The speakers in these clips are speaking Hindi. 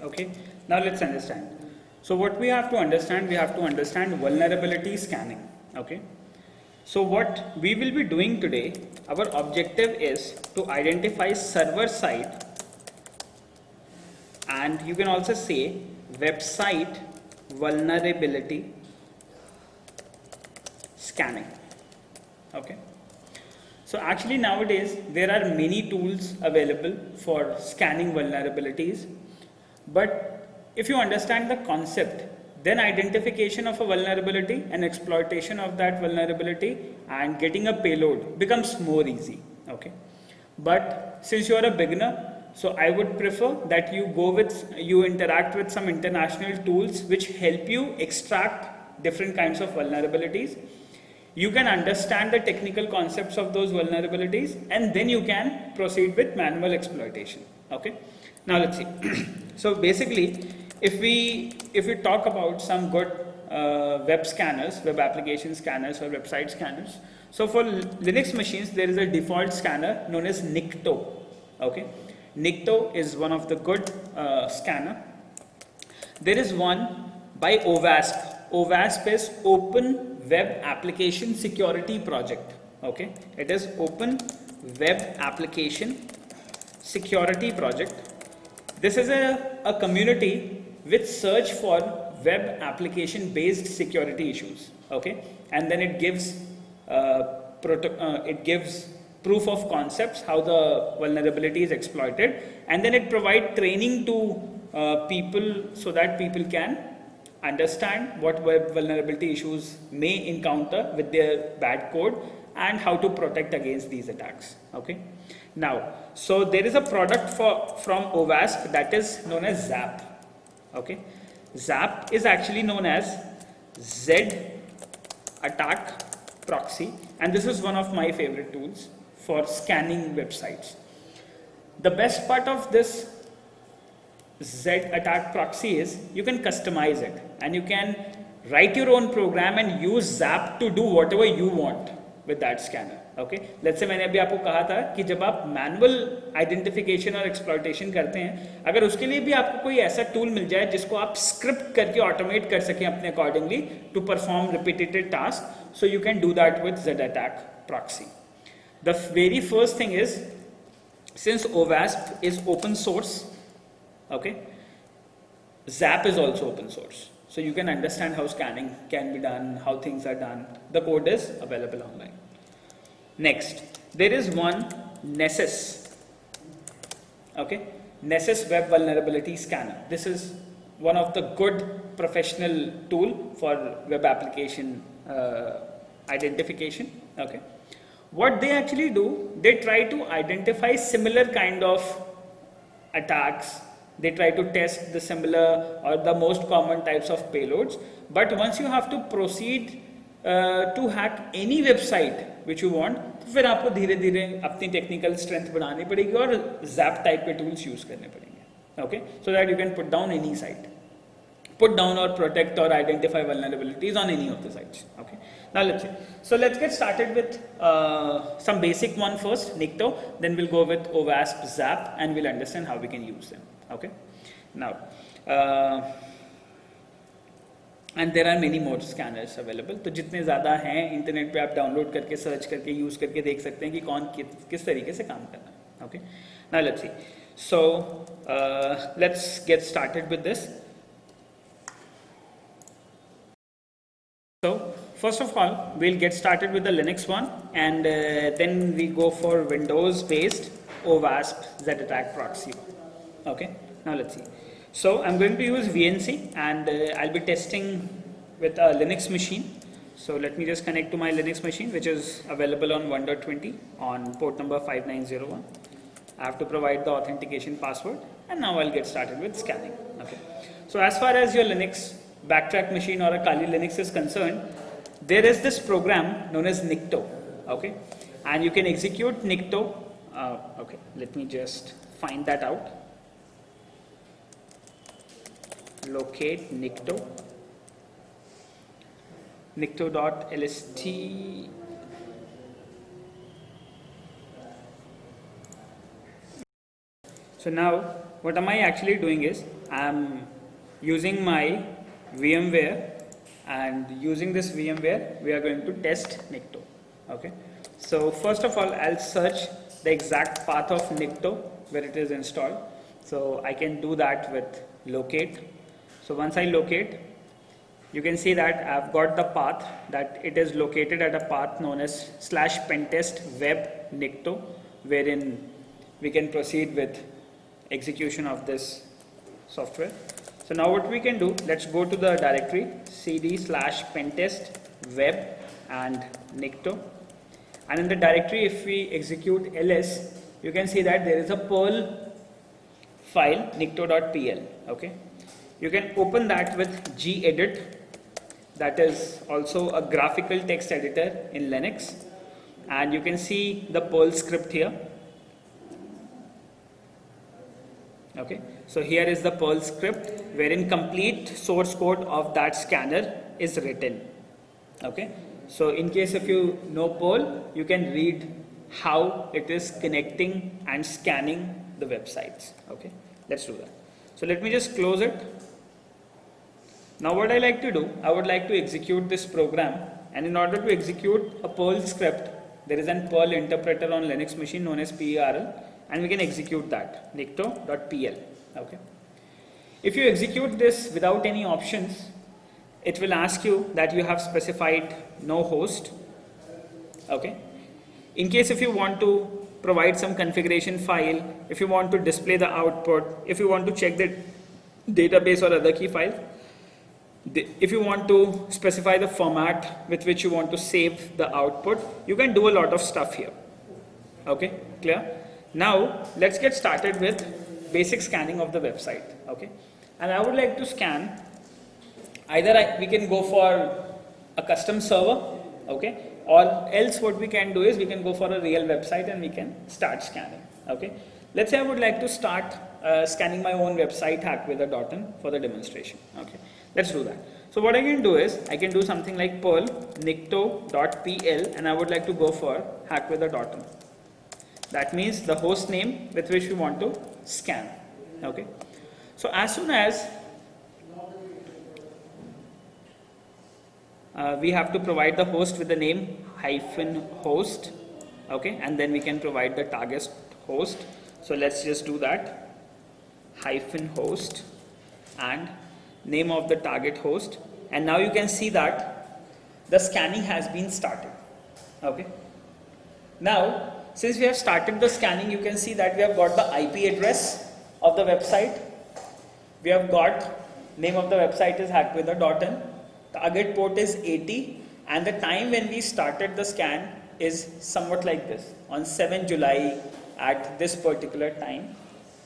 Okay, now let's understand. So what we have to understand vulnerability scanning. Okay, so what we will be doing today, our objective is to identify server side, and you can also say website vulnerability scanning. Okay, so actually nowadays there are many tools available for scanning vulnerabilities, but if you understand the concept, then identification of a vulnerability and exploitation of that vulnerability and getting a payload becomes more easy. Okay, but since you are a beginner, so I would prefer that you interact with some international tools which help you extract different kinds of vulnerabilities. You can understand the technical concepts of those vulnerabilities, and then you can proceed with manual exploitation. Okay, now let's see. So basically, if we talk about some good web scanners, web application scanners or website scanners, so for Linux machines there is a default scanner known as Nikto. Okay, Nikto is one of the good scanner. There is one by OWASP. OWASP is Open Web Application Security Project. Okay, it is Open Web Application Security Project. This is a community which search for web application based security issues. Okay, and then it gives proof of concepts how the vulnerability is exploited, and then it provides training to people so that people can understand what web vulnerability issues may encounter with their bad code and how to protect against these attacks. Okay, now so there is a product from OWASP that is known as ZAP. Okay, ZAP is actually known as Z Attack Proxy, and this is one of my favorite tools for scanning websites. The best part of this Z Attack Proxy is you can customize it and you can write your own program and use ZAP to do whatever you want with that scanner. Okay, let's say मैंने अभी आपको कहा था कि जब आप मैनुअल आइडेंटिफिकेशन और एक्सप्लॉइटेशन करते हैं, अगर उसके लिए भी आपको कोई ऐसा टूल मिल जाए जिसको आप स्क्रिप्ट करके ऑटोमेट कर सकें अपने accordingly to perform repeated task, so you can do that with Z Attack Proxy. The very first thing is, since OWASP is open source, okay, ZAP is also open source, so you can understand how scanning can be done, how things are done. The code is available online. Next, there is one Nessus. Okay, Nessus Web Vulnerability Scanner. This is one of the good professional tool for web application identification. Okay, what they actually do, they try to identify similar kind of attacks. They try to test the similar or the most common types of payloads, but once you have to proceed to hack any website which you want, फिर आपको धीरे धीरे अपनी टेक्निकल स्ट्रेंथ बढ़ानी पड़ेगी और ZAP टाइप के टूल्स यूज करने पड़ेंगे. Okay, so that you can put down any site, put down or protect or identify vulnerabilities on any of the sites. Okay, now let's see. So let's get started with some basic one first, Nikto, then we'll go with OWASP, ZAP, and we'll understand how we can use them. Okay, now and there are many more scanners available. तो जितने ज़्यादा हैं इंटरनेट पे आप डाउनलोड करके सर्च करके यूज़ करके देख सकते हैं कि कौन किस तरीके से काम करना है. Okay, now let's see. So let's get started with this. So first of all, we'll get started with the Linux one, and then we go for Windows based OWASP Z Attack Proxy. Okay, now let's see. So I'm going to use VNC, and I'll be testing with a Linux machine. So let me just connect to my Linux machine, which is available on 1.20 on port number 5901. I have to provide the authentication password, and now I'll get started with scanning. Okay, so as far as your Linux Backtrack machine or a Kali Linux is concerned, there is this program known as Nikto. Okay, and you can execute Nikto. Okay, let me just find that out. Locate Nikto. Nikto.lst. So now what am I actually doing is I'm using my VMware, and using this VMware we are going to test Nikto. Okay, so first of all I'll search the exact path of Nikto where it is installed. So I can do that with locate. So once I locate, you can see that I've got the path, that it is located at a path known as /pentest web Nikto, wherein we can proceed with execution of this software. So now what we can do, let's go to the directory cd/pentest web and Nikto, and in the directory if we execute ls, you can see that there is a Perl file nikto.pl. okay, you can open that with gedit, that is also a graphical text editor in Linux, and you can see the Perl script here. Okay, so here is the Perl script wherein complete source code of that scanner is written. Okay, so in case if you know Perl, you can read how it is connecting and scanning the websites. Okay, let's do that. So let me just close it. Now what I like to do, I would like to execute this program, and in order to execute a Perl script, there is an Perl interpreter on Linux machine known as PERL, and we can execute that, nikto.pl. okay. If you execute this without any options, it will ask you that you have specified no host. Okay. In case if you want to provide some configuration file, if you want to display the output, if you want to check the database or other key file, if you want to specify the format with which you want to save the output, you can do a lot of stuff here. Okay, clear? Now let's get started with basic scanning of the website. Okay, and I would like to scan, either we can go for a custom server, okay, or else what we can do is we can go for a real website and we can start scanning. Okay, let's say I would like to start scanning my own website, hackwither.in, for the demonstration. Okay, let's do that. So what I can do is I can do something like Perl nikto.pl, and I would like to go for hackwither.in. That means the host name with which we want to scan. Okay, so as soon as we have to provide the host with the name -host, okay, and then we can provide the target host. So let's just do that, -host and name of the target host, and now you can see that the scanning has been started. Okay, now since we have started the scanning, you can see that we have got the IP address of the website, we have got name of the website is hackwither.in, target port is 80, and the time when we started the scan is somewhat like this, on 7 July at this particular time,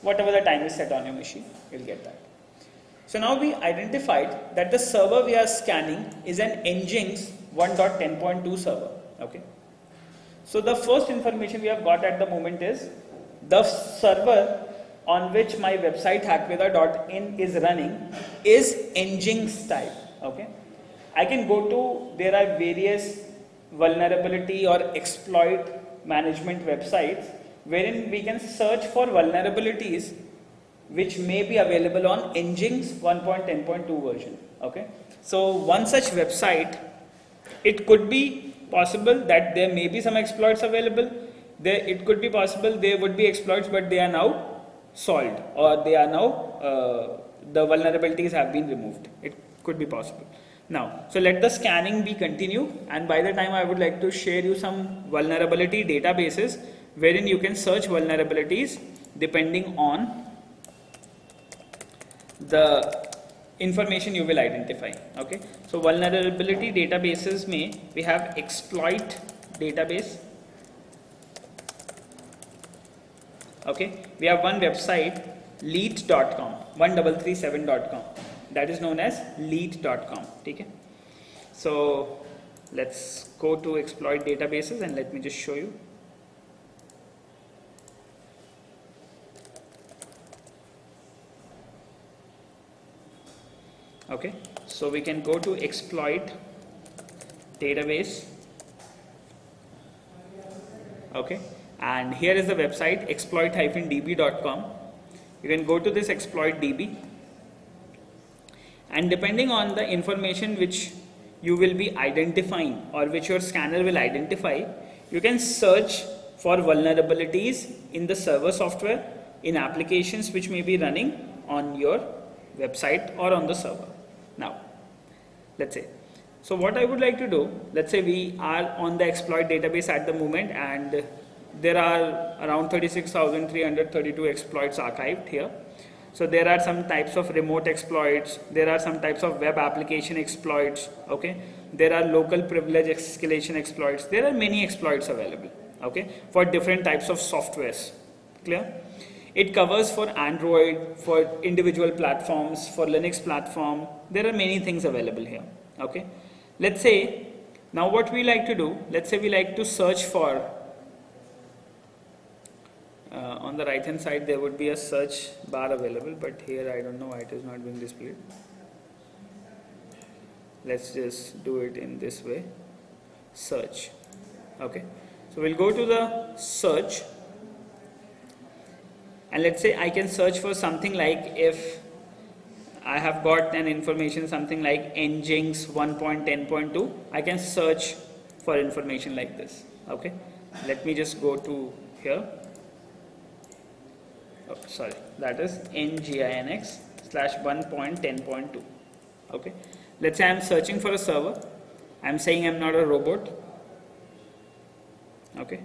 whatever the time is set on your machine, you'll get that. So now we identified that the server we are scanning is an Nginx 1.10.2 server. Okay, so the first information we have got at the moment is the server on which my website hackwither.in is running is Nginx type. Okay, I can go to, there are various vulnerability or exploit management websites wherein we can search for vulnerabilities which may be available on Nginx 1.10.2 version. Okay, so one such website, it could be possible that there may be some exploits available. It could be possible there would be exploits, but they are now solved, or they are now the vulnerabilities have been removed. It could be possible. Now, so let the scanning be continue, and by the time I would like to share you some vulnerability databases wherein you can search vulnerabilities depending on the information you will identify. Okay, so vulnerability databases may, we have exploit database. Okay, we have one website, leet.com, 1337.com, that is known as leet.com. Okay, so let's go to exploit databases and let me just show you. Okay, so we can go to exploit database. Okay, and here is the website exploit-db.com, You can go to this exploit DB, and depending on the information which you will be identifying or which your scanner will identify, you can search for vulnerabilities in the server software, in applications which may be running on your website or on the server. Now, let's say, so what I would like to do, let's say we are on the exploit database at the moment, and there are around 36,332 exploits archived here. So there are some types of remote exploits, there are some types of web application exploits, okay? There are local privilege escalation exploits, there are many exploits available, okay, for different types of softwares, clear? It covers for Android, for individual platforms, for Linux platform, there are many things available here, okay? Let's say, now what we like to do, let's say we like to search for, on the right hand side there would be a search bar available, but here I don't know why it is not being displayed. Let's just do it in this way, search, okay? So we'll go to the search, and let's say I can search for something like, if I have got an information something like Nginx 1.10.2, I can search for information like this, okay? Let me just go to here. Oh, sorry, that is Nginx /1.10.2, okay? Let's say I'm searching for a server. I'm saying I'm not a robot, okay?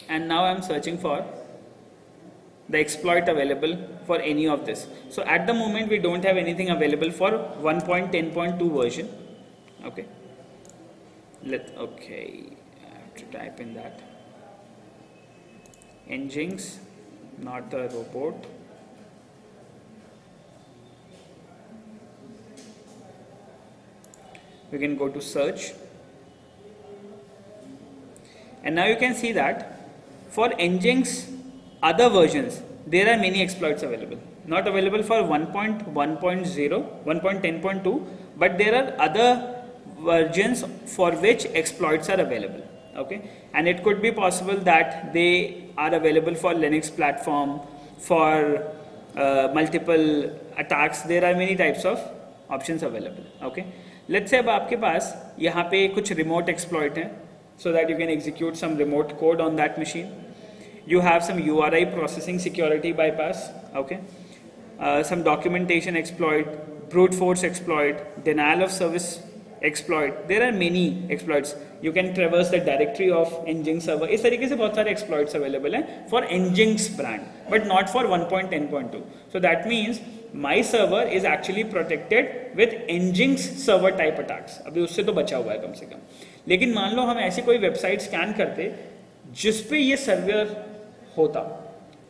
And now I'm searching for the exploit available for any of this. So at the moment we don't have anything available for 1.10.2 version, okay? Okay, I have to type in that. Nginx, not the robot. We can go to search, and now you can see that for Nginx other versions there are many exploits available, not available for 1.1.0, 1.10.2, but there are other versions for which exploits are available, okay? And it could be possible that they are available for Linux platform, for multiple attacks. There are many types of options available, okay? Let's say अब आपके पास यहाँ पे कुछ remote exploit है, so that you can execute some remote code on that machine. You have some URI processing security bypass, okay? Some documentation exploit, brute force exploit, denial of service exploit. There are many exploits. You can traverse the directory of Nginx server. इस तरीके से बहुत सारे exploits available हैं for Nginx brand, but not for 1.10.2. So that means my server is actually protected with Nginx server type attacks. अभी उससे तो बचा हुआ है कम से कम. लेकिन मान लो हम ऐसी कोई वेबसाइट स्कैन करते जिस पे ये सर्वर होता,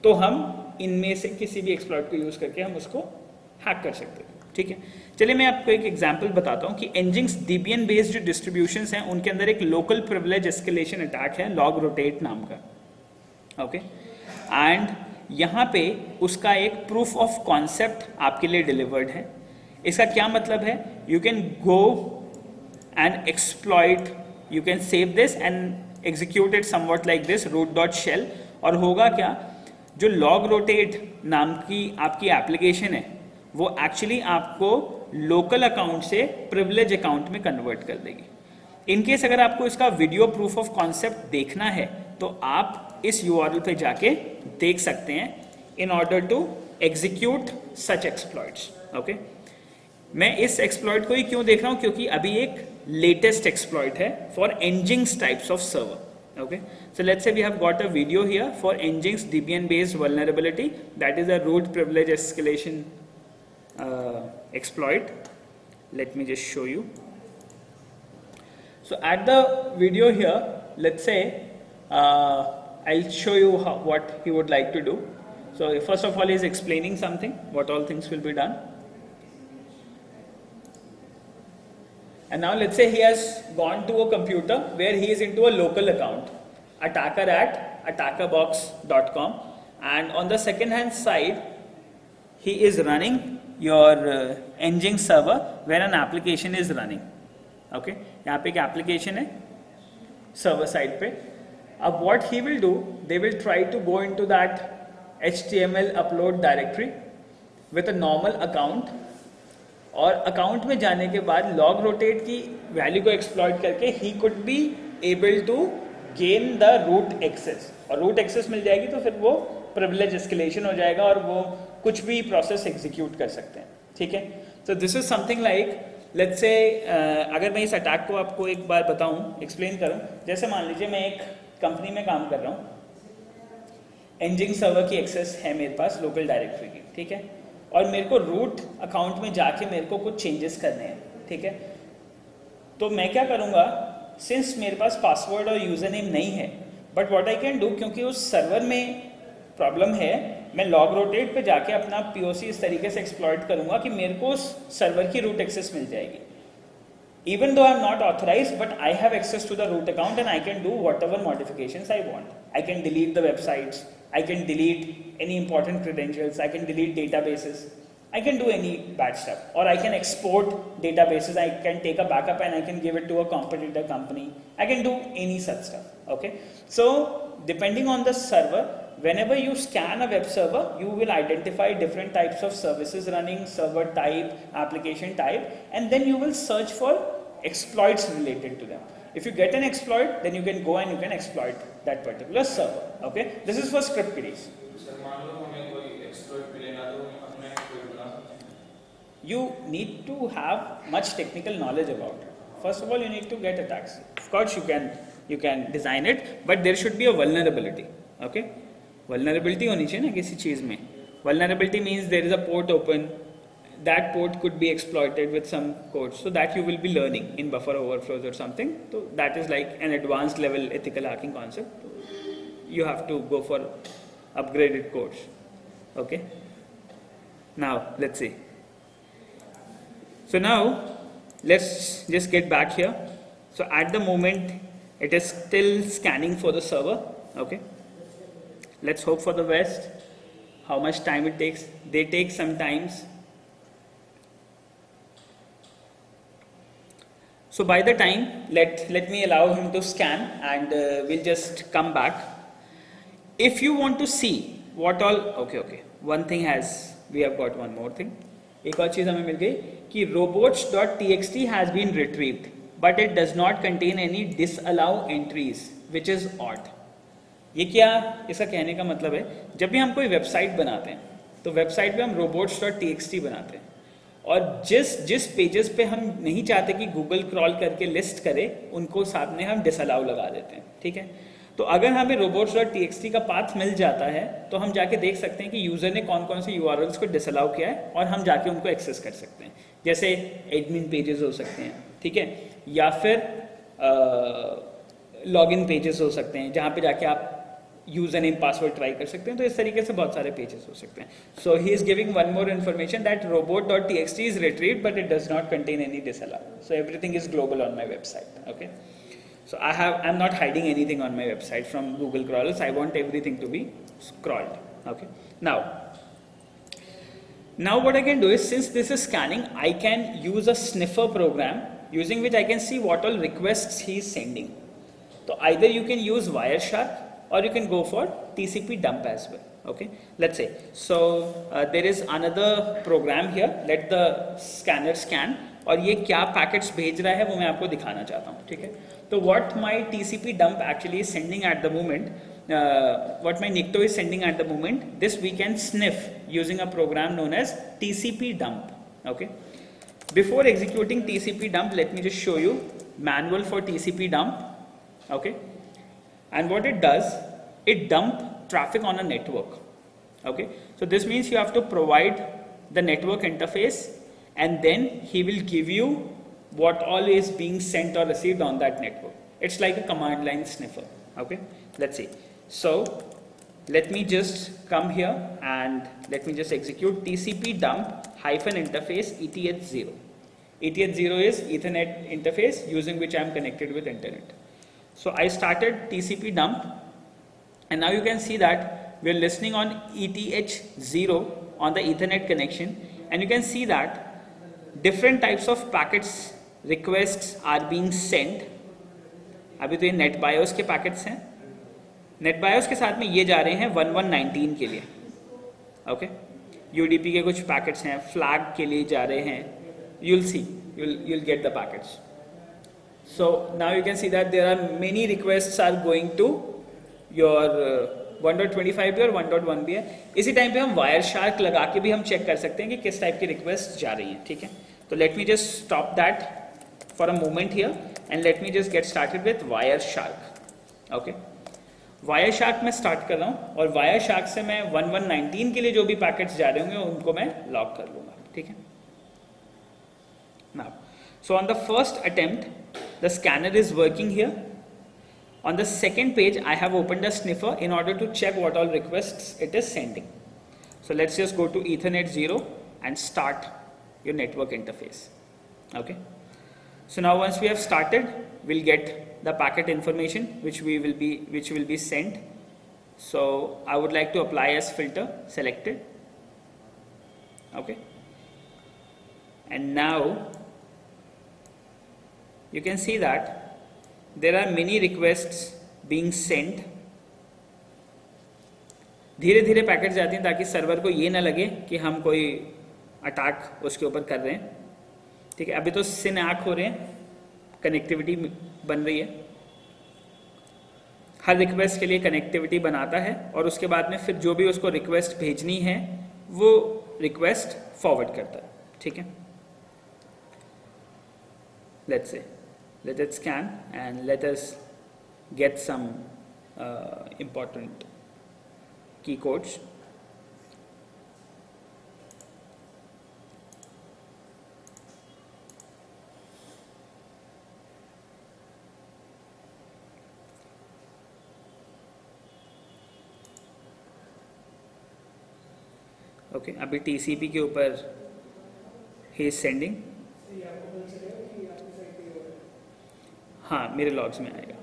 तो हम इनमें से किसी भी एक्सप्लॉइट को यूज करके हम उसको हैक कर सकते हैं, ठीक है? चलिए मैं आपको एक एग्जांपल बताता हूँ कि Nginx Debian बेस्ड जो डिस्ट्रीब्यूशंस हैं उनके अंदर एक लोकल प्रिविलेज एस्केलेशन अटैक है लॉग रोटेट नाम का, ओके? एंड यहाँ पे उसका एक प्रूफ ऑफ कॉन्सेप्ट आपके लिए डिलीवर्ड है. इसका क्या मतलब है? You can go and exploit, you can save this and execute it somewhat like this root.shell. और होगा क्या, जो लॉग रोटेट नाम की आपकी एप्लीकेशन है वो एक्चुअली आपको लोकल अकाउंट से प्रिविलेज अकाउंट में कन्वर्ट कर देगी. इनकेस अगर आपको इसका वीडियो प्रूफ ऑफ कॉन्सेप्ट देखना है तो आप इस URL पे जाके देख सकते हैं in order to execute such exploits, okay? मैं इस एक्सप्लॉइट को ही क्यों देख रहा हूँ, क्योंकि अभी एक लेटेस्ट एक्सप्लॉइट है for Nginx types of server, okay? So let's say we have got a video here for Nginx Debian based vulnerability, that is a root privilege escalation exploit. Let me just show you. So at the video here, let's say I'll show you what he would like to do. So first of all, he is explaining something, what all things will be done. And now let's say he has gone to a computer where he is into a local account, attacker@attackerbox.com, and on the second hand side he is running your Nginx server where an application is running, okay? यहाँ पे एक application है server side पे. अब what he will do, they will try to go into that HTML upload directory with a normal account, और अकाउंट में जाने के बाद लॉग रोटेट की वैल्यू को एक्सप्लॉइट करके ही could be able to gain the root access, और रूट एक्सेस मिल जाएगी तो फिर वो प्रिविलेज एस्केलेशन हो जाएगा और वो कुछ भी प्रोसेस एग्जीक्यूट कर सकते हैं, ठीक है। सो this is something like, let's say अगर मैं इस अटैक को आपको एक बार बताऊं, एक्सप्लेन करूं, जैसे मान लीजिए मैं एक कंपनी में काम कर रहा हूं, एनजिंग सर्वर की एक्सेस है मेरे पास लोकल डायरेक्टरी की, ठीक है, और मेरे को रूट अकाउंट में जाके मेरे को कुछ चेंजेस करने हैं, ठीक है। तो मैं क्या करूंगा, सिंस मेरे पास पासवर्ड और यूजर नेम नहीं है, but what I can do, क्योंकि उस सर्वर में प्रॉब्लम है, मैं लॉग रोटेट पे जाके अपना पीओसी इस तरीके से एक्सप्लॉइट करूंगा कि मेरे को उस सर्वर की रूट एक्सेस मिल जाएगी। Even though I am not authorized, but I have access to the root account and I can do whatever modifications I want. I can delete the websites, I can delete any important credentials, I can delete databases, I can do any bad stuff. Or I can export databases, I can take a backup and I can give it to a competitor company. I can do any such stuff, okay? So, depending on the server, whenever you scan a web server, you will identify different types of services running, server type, application type, and then you will search for exploits related to them. If you get an exploit, then you can go and you can exploit that particular server. Okay, this is for script kiddies. You need to have much technical knowledge about it. First of all, you need to get attacks. Of course, you can design it, but there should be a vulnerability. Okay, vulnerability होनी चाहिए ना किसी चीज में. Vulnerability means there is a port open. That port could be exploited with some code, so that you will be learning in buffer overflows or something. So that is like an advanced level ethical hacking concept. You have to go for upgraded course. Okay. Now let's see. So now let's just get back here. So at the moment it is still scanning for the server. Okay. Let's hope for the best. How much time it takes? They take some times. So by the time, let me allow him to scan and we'll just come back. If you want to see what all, okay, one thing we have got one more thing. एक और चीज़ हमें मिल गई कि robots.txt has been retrieved, but it does not contain any disallow entries, which is odd. ये क्या इसका कहने का मतलब है, जब भी हम कोई वेबसाइट बनाते हैं तो वेबसाइट पे हम robots.txt बनाते हैं, और जिस पेजेस पे हम नहीं चाहते कि गूगल क्रॉल करके लिस्ट करे, उनको सामने हम डिसअलाउ लगा देते हैं, ठीक है। तो अगर हमें robots.txt का पाथ मिल जाता है तो हम जाके देख सकते हैं कि यूज़र ने कौन कौन से यूआरएल्स को डिसअलाउ किया है, और हम जाके उनको एक्सेस कर सकते हैं। जैसे एडमिन पेजेस हो सकते हैं, ठीक है, या फिर लॉगिन पेजेस हो सकते हैं जहाँ पे जाके आप यूजर नेम पासवर्ड ट्राई कर सकते हैं। तो इस तरीके से बहुत सारे पेजेस हो सकते हैं। So he is giving one more information that robot.txt is retrieved but it does not contain any disallow, so everything is global on my website. Okay, so I am not hiding anything on my website from Google crawlers. I want everything to be crawled. Okay, now what I can do is, since this is scanning, I can use a sniffer program using which I can see what all requests he is sending. So either you can use Wireshark or you can go for TCP dump as well. Okay, let's say so there is another program here. Let the scanner scan, और ये क्या पैकेट्स भेज रहा है वो मैं आपको दिखाना चाहता हूँ, ठीक है। तो what my TCP dump actually is sending at the moment, what my Nikto is sending at the moment, this we can sniff using a program known as TCP dump. Okay, before executing TCP dump, let me just show you manual for TCP dump. Okay, and what it does, it dump traffic on a network. Okay, so this means you have to provide the network interface, and then he will give you what all is being sent or received on that network. It's like a command line sniffer. Okay, let's see. So let me just come here and let me just execute TCP dump hyphen interface ETH0. ETH0 is Ethernet interface using which I am connected with internet. So I started TCP dump, and now you can see that we are listening on ETH0 on the Ethernet connection, and you can see that different types of packets requests are being sent. अभी तो ये NetBIOS के पैकेट्स हैं, नेटबायोस के साथ में ये जा रहे हैं 1119 के लिए, ओके। यूडीपी के कुछ पैकेट्स हैं, फ्लैग के लिए जा रहे हैं, you'll see, you'll get the packets. So now you can see that there are many requests are going to your 1.25 भी और 1.1 भी है. इसी टाइम पे हम वायर शार्क लगा के भी हम चेक कर सकते हैं कि किस टाइप की रिक्वेस्ट जा रही है, ठीक है. तो late me just stop that for a moment here and let me just get started with wire shark, okay. Wire shark में स्टार्ट कर रहा हूँ और वायर शार्क से मैं 1119 के लिए जो भी पैकेट्स जा रहे होंगे उनको मैं लॉक कर लूँगा, ठीक है. Now, so on the first attempt, the scanner is working here. On the second page, I have opened a sniffer in order to check what all requests it is sending. So let's just go to Ethernet 0 and start your network interface. Okay. So now once we have started, we'll get the packet information which will be sent. So I would like to apply as filter selected. Okay. And now you can see that there are many requests being sent. धीरे धीरे पैकेट जाती हैं ताकि सर्वर को ये ना लगे कि हम कोई अटैक उसके ऊपर कर रहे हैं, ठीक है. अभी तो सिनैक हो रहे हैं, कनेक्टिविटी बन रही है, हर रिक्वेस्ट के लिए कनेक्टिविटी बनाता है और उसके बाद में फिर जो भी उसको रिक्वेस्ट भेजनी है वो रिक्वेस्ट फॉरवर्ड करता है, ठीक है. Let's say, let it scan and let us get some important key codes. Okay, अभी TCP के ऊपर he is sending. हाँ, मेरे लॉग्स में आएगा.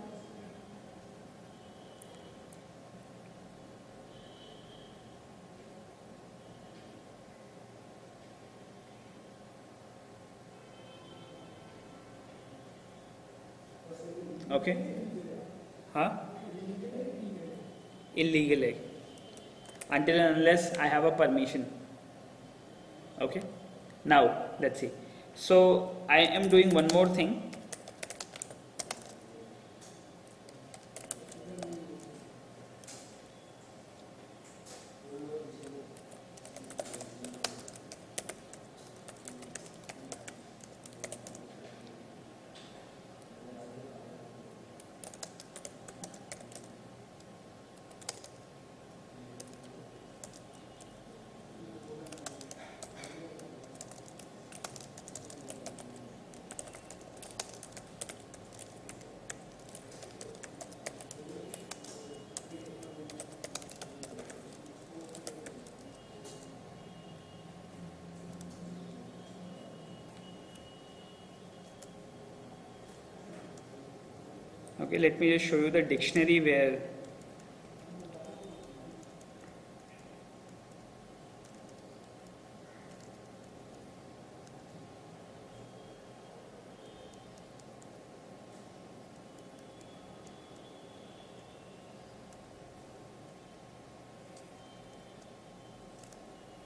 ओके. हाँ, इलीगल है until and unless I have a permission. Okay. Now let's see. So I am doing one more thing. Okay, let me just show you the dictionary where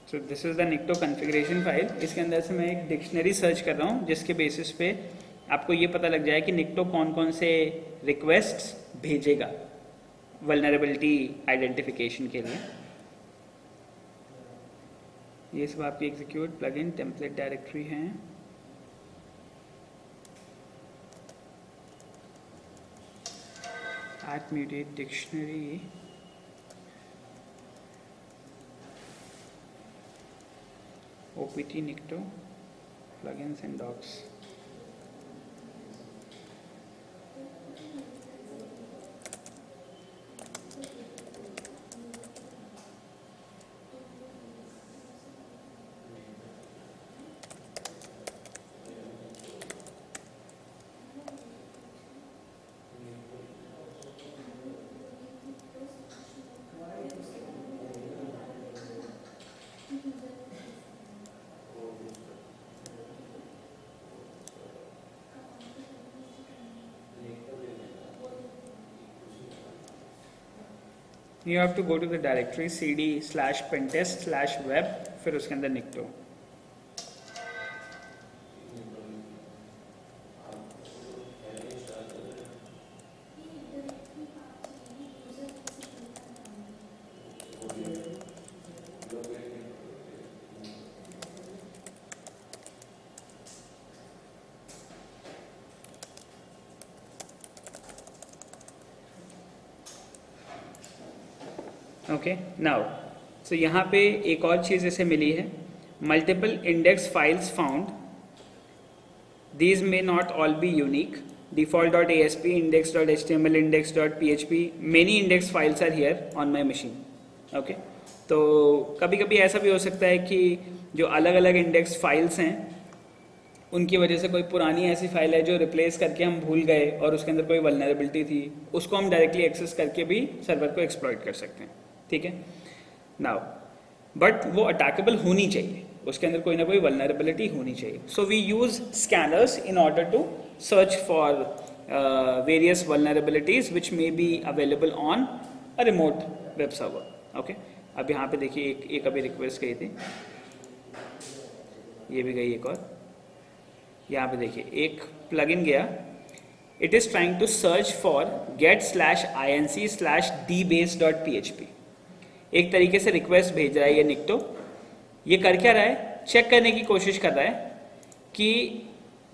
so this is the Nikto configuration file. इसके अंदर से मैं एक डिक्शनरी सर्च कर रहा हूँ जिसके बेसिस पे आपको ये पता लग जाए कि निक्टो कौन कौन से रिक्वेस्ट्स भेजेगा वल्नरेबिलिटी आइडेंटिफिकेशन के लिए. ये सब आपकी एग्जीक्यूट प्लगइन टेम्पलेट डायरेक्टरी हैं. At mutate dictionary, OPT Nikto, plugins and docs. You have to go to the directory cd/pentest/web, फिर उसके अंदर निकटो. ओके नाउ सो यहाँ पे एक और चीज़ इसे मिली है, multiple index files found, these may not all be unique, default.asp, index.html, index.php, many index files are here on my machine. Okay, तो कभी कभी ऐसा भी हो सकता है कि जो अलग अलग इंडेक्स फाइल्स हैं उनकी वजह से कोई पुरानी ऐसी फाइल है जो रिप्लेस करके हम भूल गए और उसके अंदर कोई वल्नरेबिलिटी थी, उसको हम डायरेक्टली एक्सेस करके भी सर्वर को एक्सप्लॉइट कर सकते हैं. ठीक है, नाउ बट वो अटैकेबल होनी चाहिए, उसके अंदर कोई ना कोई वल्नरेबिलिटी होनी चाहिए. So we use scanners in order to search for various vulnerabilities which may be available on a remote web server. Okay, अब यहाँ पे देखिए एक अभी रिक्वेस्ट गई थी, ये भी गई एक और. यहाँ पे देखिए एक प्लगइन गया, it is trying to search for get/inc/dbase.php. एक तरीके से रिक्वेस्ट भेज रहा है ये निकटो. ये कर क्या रहा है, चेक करने की कोशिश कर रहा है कि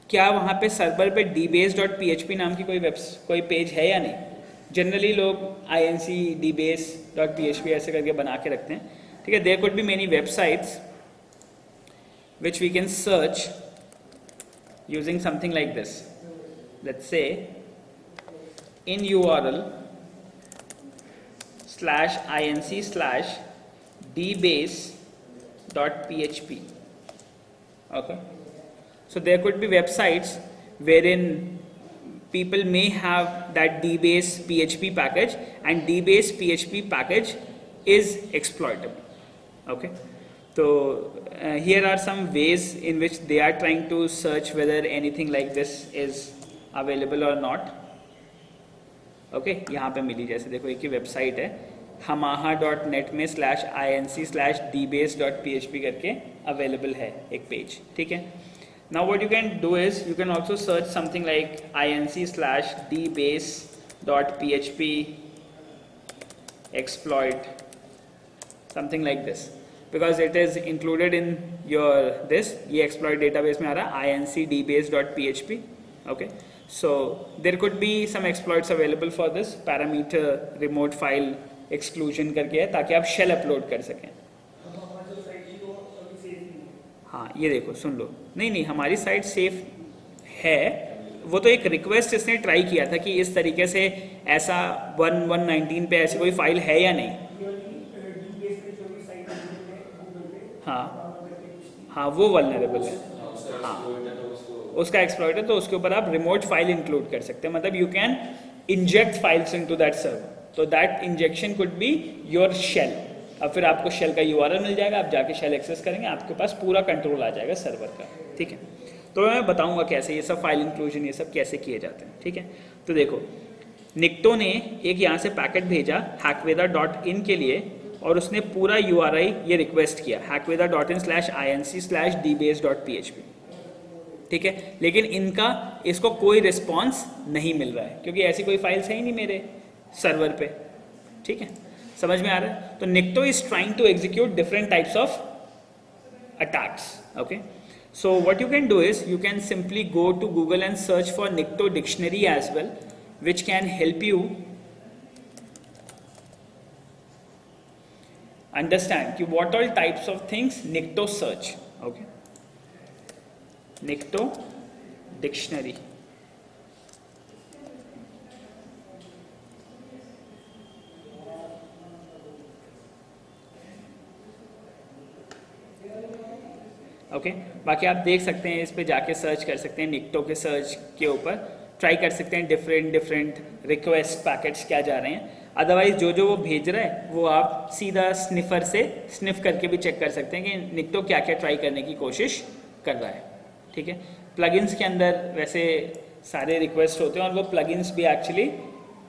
क्या वहाँ पे सर्वर पे dbase.php नाम की कोई पेज है या नहीं. जनरली लोग inc dbase.php ऐसे करके बना के रखते हैं. ठीक है, there could be many websites which we can search using something like this. Let's say in URL/inc/dbase.php. Okay, so there could be websites wherein people may have that dbase php package and dbase php package is exploitable. Okay, so here are some ways in which they are trying to search whether anything like this is available or not. Okay, यहाँ पे मिली, जैसे देखो एक ही वेबसाइट है hamaha.net में /inc/dbase.php करके अवेलेबल है एक पेज. ठीक है, now what you can do is you can also search something like inc/dbase.php exploit, something like this, because it is included in your this ये exploit database में आ रहा है incdbase.php. okay, so there could be some exploits available for this. parameter remote file exclusion करके है ताकि आप shell upload कर सकें. हाँ ये देखो सुन लो, नहीं हमारी साइट सेफ है, वो तो एक रिक्वेस्ट इसने ट्राई किया था कि इस तरीके से ऐसा 119 पे ऐसी कोई फाइल है या नहीं. हाँ वो वल्नरेबल है. हाँ उसका एक्सप्लॉइट है, तो उसके ऊपर आप रिमोट फाइल इंक्लूड कर सकते हैं. मतलब you can inject files into that server, तो that injection could be your shell. अब फिर आपको शेल का URL मिल जाएगा, आप जाके शेल एक्सेस करेंगे, आपके पास पूरा कंट्रोल आ जाएगा सर्वर का. ठीक है, तो मैं बताऊंगा कैसे ये सब फाइल इंक्लूजन ये सब कैसे किए जाते हैं. ठीक है, तो देखो निकटो ने एक यहाँ से पैकेट भेजा hackveda.in के लिए और उसने पूरा URI ये रिक्वेस्ट किया hackveda.in/inc/dbase.php. ठीक है, लेकिन इनका इसको कोई रिस्पॉन्स नहीं मिल रहा है क्योंकि ऐसी कोई फाइल्स है ही नहीं मेरे सर्वर पे. ठीक है, समझ में आ रहा है. तो Nikto is trying to execute different types of attacks. Okay, so what you can do is you can simply go to Google and search for Nikto dictionary as well, which can help you understand कि what all types of things Nikto search. Okay, Nikto dictionary. Okay, बाकी आप देख सकते हैं, इस पे जाके सर्च कर सकते हैं निकटो के सर्च के ऊपर, ट्राई कर सकते हैं डिफरेंट रिक्वेस्ट पैकेट्स क्या जा रहे हैं. अदरवाइज जो वो भेज रहा है वो आप सीधा स्निफर से स्निफ करके भी चेक कर सकते हैं कि निकटो क्या क्या ट्राई करने की कोशिश कर रहा है. ठीक है, प्लगइन्स के अंदर वैसे सारे रिक्वेस्ट होते हैं और वो प्लगइन्स भी एक्चुअली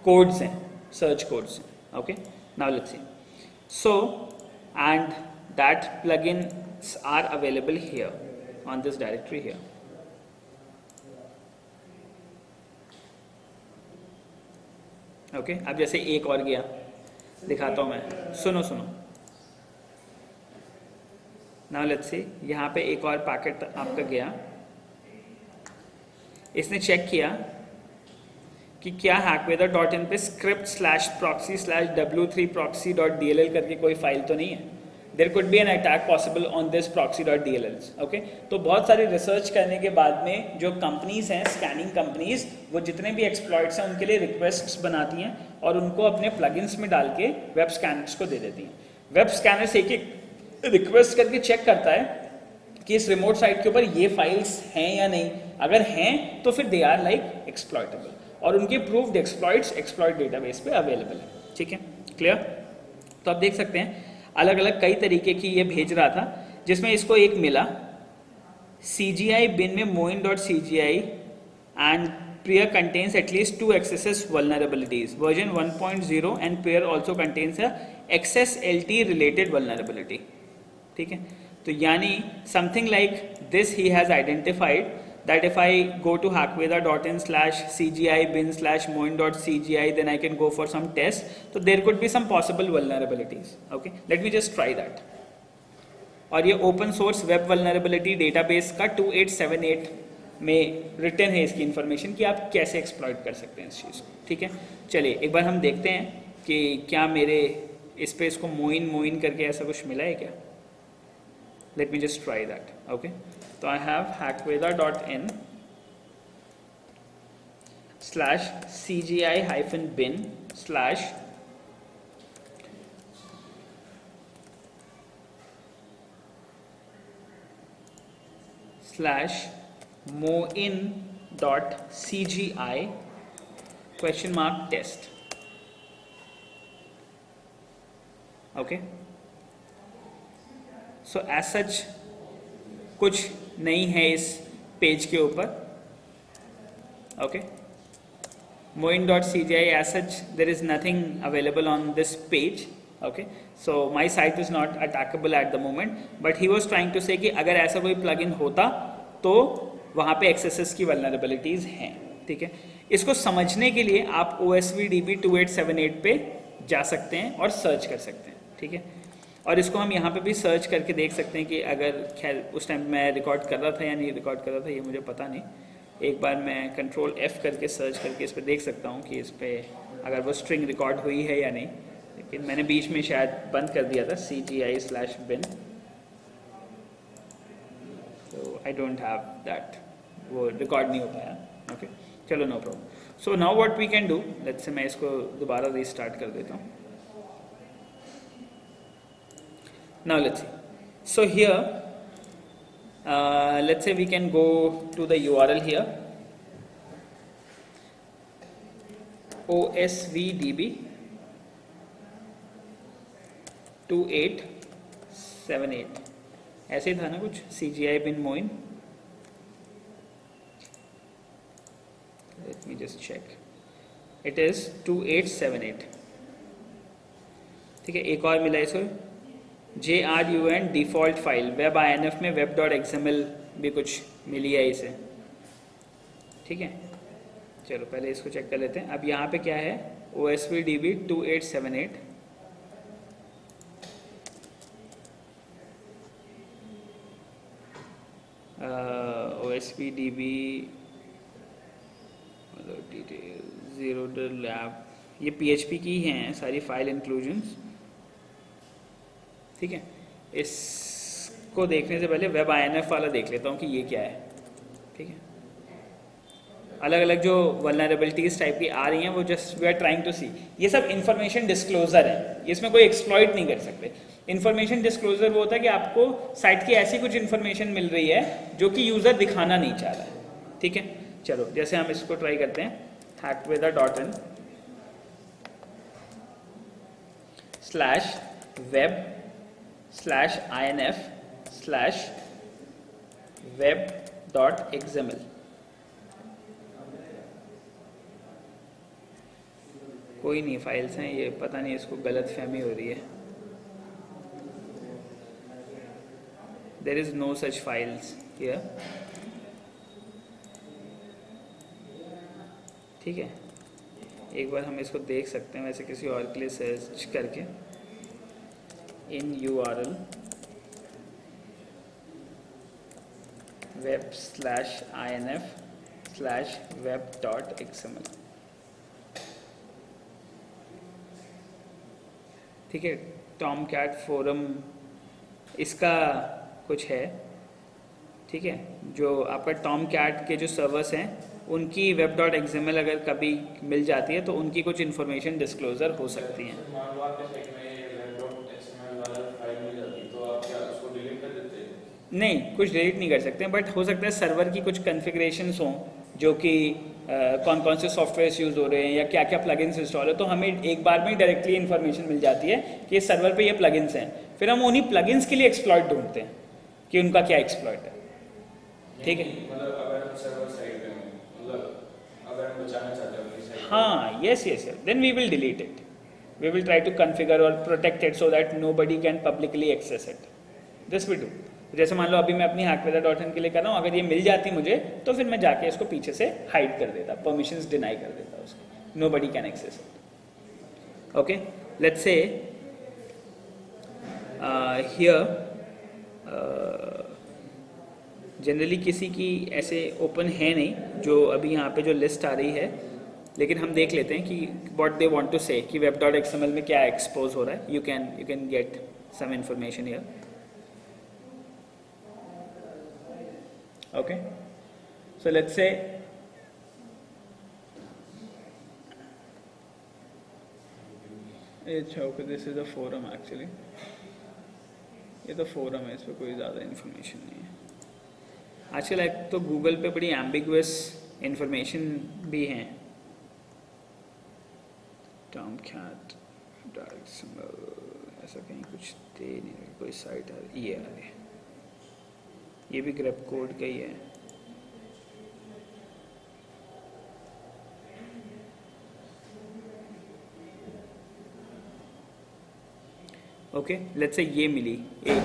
कोड्स हैं, सर्च कोड्स हैं. Okay, Now let's see. So, and that plugins are available here on this directory here. Okay अब जैसे एक और गया, दिखाता हूँ मैं, सुनो सुनो. नाउ लेट्स सी, यहाँ पे एक और पैकेट आपका गया, इसने चेक किया कि क्या hackweather.in पे script/proxy/w3proxy.dll करके कोई फाइल तो नहीं है. There could be an attack possible on this proxy.dll. Okay, तो बहुत सारी रिसर्च करने के बाद में जो कंपनीज हैं, स्कैनिंग कंपनीज, वो जितने भी एक्सप्लॉइट्स हैं उनके लिए रिक्वेस्ट्स बनाती हैं और उनको अपने प्लगइन्स में डाल के वेब स्कैनर्स को दे देती हैं. वेब स्कैनर्स एक एक रिक्वेस्ट करके चेक करता है कि इस रिमोट साइट के ऊपर ये फाइल्स हैं या नहीं. अगर हैं तो फिर दे आर लाइक एक्सप्लॉइटेबल, और उनके प्रूव्ड एक्सप्लॉइट्स एक्सप्लॉइट डेटाबेस पे अवेलेबल है. ठीक है, क्लियर? तो आप देख सकते हैं अलग अलग कई तरीके की ये भेज रहा था, जिसमें इसको एक मिला CGI bin में moin.cgi and Priya contains at least 2 XSS vulnerabilities. Version 1.0 and Priya also contains a XSLT related vulnerability. ठीक है, तो यानी something like this he has identified that if I go to hackweather.in/cgi bin/moin.cgi, then I can go for some tests. So there could be some possible vulnerabilities. Okay, let me just try that. और ये open source web vulnerability database का 2878 में रिटन है इसकी इन्फॉर्मेशन कि आप कैसे एक्सप्लॉइट कर सकते हैं इस चीज़ को. ठीक है, चलिए एक बार हम देखते हैं कि क्या मेरे इस पे इसको मोइन करके ऐसा कुछ मिला है क्या. Let me just try that. Okay, तो I have hackweather.in/cgi-bin/ moin.cgi ? Okay, so as such कुछ नहीं है इस पेज के ऊपर. Okay, moin.cgi as such there is nothing available on this page. Okay, so my site is not attackable at the moment, but he was trying to say कि अगर ऐसा कोई plugin होता तो वहाँ पे XSS की vulnerabilities हैं. ठीक है, इसको समझने के लिए आप OSVDB 2878 पे जा सकते हैं और सर्च कर सकते हैं. ठीक है, और इसको हम यहाँ पे भी सर्च करके देख सकते हैं कि अगर खैर उस टाइम मैं रिकॉर्ड कर रहा था या नहीं रिकॉर्ड कर रहा था ये मुझे पता नहीं. एक बार मैं Ctrl F करके सर्च करके इस पर देख सकता हूँ कि इस पर अगर वो स्ट्रिंग रिकॉर्ड हुई है या नहीं, लेकिन मैंने बीच में शायद बंद कर दिया था CGI/bin, तो आई डोंट हैव दैट, वो रिकॉर्ड नहीं हो पाया. ओके, चलो no problem. So now what we can do, let's say मैं इसको दोबारा रीस्टार्ट कर देता हूँ. Now let's see. So here, let's say we can go to the URL here, OSVDB 2878. ऐसे ही था ना कुछ, CGI-bin moin. Let me just check. It is 2878. ठीक है, एक और मिला इसको JRUN default file web INF में web.xml भी कुछ मिली है इसे. ठीक है, चलो पहले इसको चेक कर लेते हैं. अब यहाँ पे क्या है, OSVDB 2878. OSVDB ज़ीरो लैब, ये PHP की हैं सारी फाइल इंक्लूजन्स. ठीक है, इसको देखने से पहले वेब INF वाला देख लेता हूँ कि ये क्या है. ठीक है, अलग अलग जो वल्नरेबिलिटीज टाइप की आ रही हैं वो just we are trying to see. ये सब इंफॉर्मेशन डिस्क्लोजर है, इसमें कोई एक्सप्लॉइट नहीं कर सकते. इंफॉर्मेशन डिस्क्लोजर वो होता है कि आपको साइट की ऐसी कुछ इंफॉर्मेशन मिल रही है जो कि यूज़र दिखाना नहीं चाह रहा है. ठीक है, चलो जैसे हम इसको ट्राई करते हैं, hackweather.in/inf/web.xml. कोई नहीं, फाइल्स हैं ये, पता नहीं इसको गलत फहमी हो रही है। There is no such files here, ठीक है। एक बार हम इसको देख सकते हैं वैसे किसी और के लिए सर्च करके, इन URL web/inf/web.xml, ठीक है। टॉमकैट फोरम इसका कुछ है, ठीक है। जो आपका टॉमकैट के जो सर्वर्स हैं उनकी web.xml अगर कभी मिल जाती है तो उनकी कुछ इन्फॉर्मेशन डिस्क्लोजर हो सकती हैं। मान लो आपके साइट में web.xml वाला फाइल मिल जाती तो आप क्या उसको डिलीट कर देते हैं? नहीं, कुछ डिलीट नहीं कर सकते, बट हो सकता है सर्वर की कुछ कॉन्फ़िगरेशंस हों जो कि कौन कौन से सॉफ्टवेयर्स यूज़ हो रहे हैं या क्या क्या प्लगइन्स इंस्टॉल है, तो हमें एक बार में डायरेक्टली इन्फॉर्मेशन मिल जाती है कि इस सर्वर पे ये प्लगइन्स हैं। फिर हम उन्हीं प्लगइन्स के लिए एक्सप्लॉइट ढूंढते हैं कि उनका क्या एक्सप्लॉइट है, ठीक है। मतलब अगर हम सर्वर साइड पे मतलब अगर हम बचाना चाहते हैं अपनी साइट, हाँ, yes, then we will delete it, we will try to configure और protect it so that nobody can publicly access it, this we do. जैसे मान लो अभी मैं अपनी hackweather.in के लिए कर रहा हूँ, अगर ये मिल जाती मुझे तो फिर मैं जाके इसको पीछे से हाइड कर देता, परमिशंस डिनाई कर देता उसको, nobody can access it, okay. Let's say here generally किसी की ऐसे ओपन है नहीं जो अभी यहाँ पे जो लिस्ट आ रही है, लेकिन हम देख लेते हैं कि व्हाट दे वांट टू से कि web.xml में क्या एक्सपोज हो रहा है। You can get some information here, okay. So let's say okay, this is a forum actually, ये तो फोरम है, इस पर कोई ज़्यादा इन्फॉर्मेशन नहीं है आजकल। एक तो गूगल पे बड़ी एम्बिगुअस इन्फॉर्मेशन भी हैं, टॉमकैट ऐसा कहीं कुछ दे नहीं रहे, कोई साइट आ रही, ये आ रही है, ये भी ग्रेप कोड का ही है, ओके। लेट्स से ये मिली एक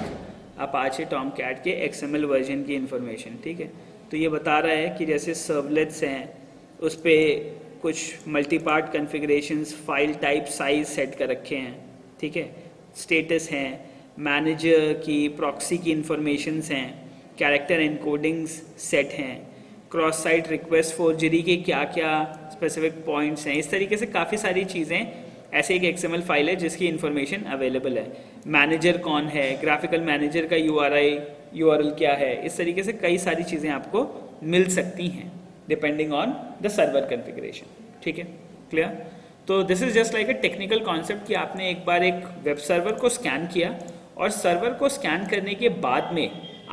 अपाचे टॉमकैट के XML वर्जन की इन्फॉर्मेशन, ठीक है। तो ये बता रहा है कि जैसे सर्वलेट्स हैं उस पर कुछ multi part configurations, file type size set कर रखे हैं, ठीक है। स्टेटस हैं, मैनेजर की प्रॉक्सी की इन्फॉर्मेशंस हैं, कैरेक्टर एनकोडिंग्स सेट हैं, क्रॉस साइट रिक्वेस्ट फोर्जरी के क्या क्या स्पेसिफिक पॉइंट्स हैं, इस तरीके से काफ़ी सारी चीज़ें। ऐसे एक XML फाइल है जिसकी इन्फॉर्मेशन अवेलेबल है, मैनेजर कौन है, ग्राफिकल मैनेजर का URL क्या है, इस तरीके से कई सारी चीज़ें आपको मिल सकती हैं depending on the server configuration, ठीक है, क्लियर। तो this is just like a technical concept कि आपने एक बार एक वेब सर्वर को स्कैन किया और सर्वर को स्कैन करने के बाद में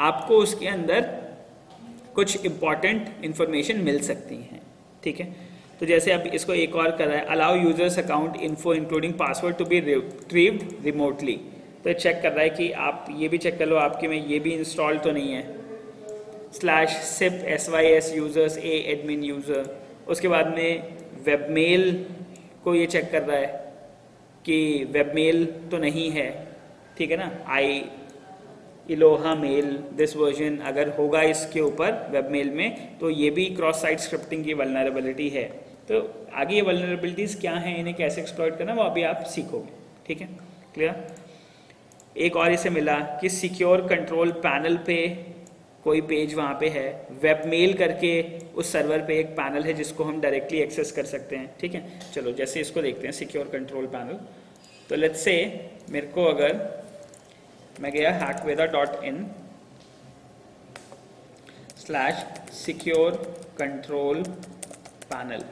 आपको उसके अंदर कुछ इम्पॉर्टेंट इन्फॉर्मेशन मिल सकती हैं, ठीक है। तो जैसे अब इसको एक और कर रहा है, allow users account info including password to be retrieved remotely, तो चेक कर रहा है कि आप ये भी चेक कर लो आपके में ये भी इंस्टॉल तो नहीं है, /sip sys users a admin user। उसके बाद में वेबमेल को ये चेक कर रहा है कि वेबमेल तो नहीं है, ठीक है ना, इलोहा मेल दिस वर्जन अगर होगा इसके ऊपर वेबमेल में तो ये भी क्रॉस साइट स्क्रिप्टिंग की वल्नरेबिलिटी है। तो आगे ये वल्नरेबिलिटीज़ क्या हैं, इन्हें कैसे एक्सप्लॉइट करना वो अभी आप सीखोगे, ठीक है, क्लियर। एक और इसे मिला कि सिक्योर कंट्रोल पैनल पे कोई पेज वहाँ पे है, वेबमेल करके उस सर्वर पे एक पैनल है जिसको हम डायरेक्टली एक्सेस कर सकते हैं, ठीक है। चलो जैसे इसको देखते हैं सिक्योर कंट्रोल पैनल। तो लेट्स से मेरे को अगर मैं गया hackweather.in/secure control panel,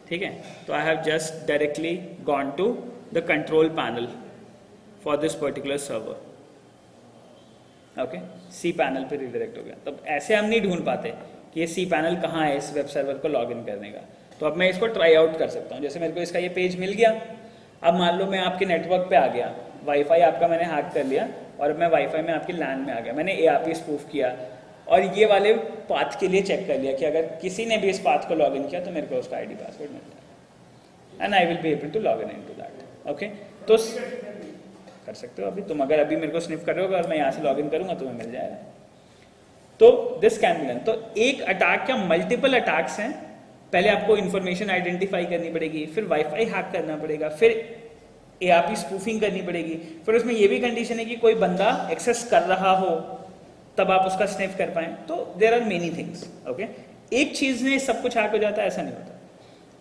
ठीक है। तो I have just directly gone to the control panel for this particular server, okay. C panel पे रिडायरेक्ट हो गया। तब ऐसे हम नहीं ढूंढ पाते कि ये सी पैनल कहाँ है इस वेब सर्वर को लॉगिन करने का, तो अब मैं इसको ट्राई आउट कर सकता हूँ। जैसे मेरे को इसका ये पेज मिल गया, अब मान लो मैं आपके नेटवर्क पे आ गया, वाईफाई आपका मैंने हैक कर लिया और मैं वाईफाई में आपकी लैन में आ गया, मैंने ARP स्पूफ किया और ये वाले पाथ के लिए चेक कर लिया कि अगर किसी ने भी इस पाथ को लॉगिन किया तो मेरे को उसका ID पासवर्ड मिलता है। and I will be able to log in into that. Okay, तो कर सकते हो अभी तुम, अगर अभी मेरे को स्निफ कर रहे हो और मैं यहाँ से लॉग इन करूँगा तुम्हें मिल जाएगा. तो दिस कैन बी डन. तो एक अटैक क्या मल्टीपल अटैक्स हैं. पहले आपको इन्फॉर्मेशन आइडेंटिफाई करनी पड़ेगी, फिर वाईफाई हैक करना पड़ेगा, फिर एआरपी स्पूफिंग करनी पड़ेगी, फिर उसमें ये भी कंडीशन है कि कोई बंदा एक्सेस कर रहा हो तब आप उसका स्निफ कर पाएं. तो there are many things. Okay, एक चीज में सब कुछ हैक हो जाता है ऐसा नहीं होता.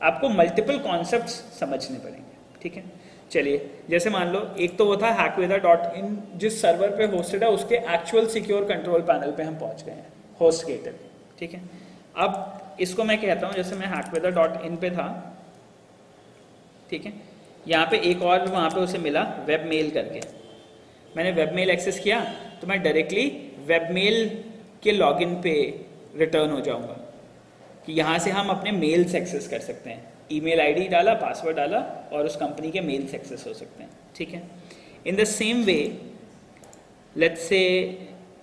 आपको मल्टीपल कॉन्सेप्ट्स समझने पड़ेंगे. ठीक है, चलिए जैसे मान लो एक तो वो था hackweather.in, जिस सर्वर पे होस्टेड है उसके एक्चुअल सिक्योर कंट्रोल पैनल पे हम पहुंच गए हैं, होस्टगेटेड. ठीक है, अब इसको मैं कहता हूं, जैसे मैं hackweather.in पे था, ठीक है, यहाँ पे एक और वहाँ पे उसे मिला वेब मेल करके. मैंने वेब मेल एक्सेस किया तो मैं डायरेक्टली वेब मेल के लॉगिन पे रिटर्न हो जाऊंगा कि यहाँ से हम अपने मेल्स एक्सेस कर सकते हैं. ईमेल आईडी डाला, पासवर्ड डाला और उस कंपनी के मेल्स एक्सेस हो सकते हैं. ठीक है, in the same way let's say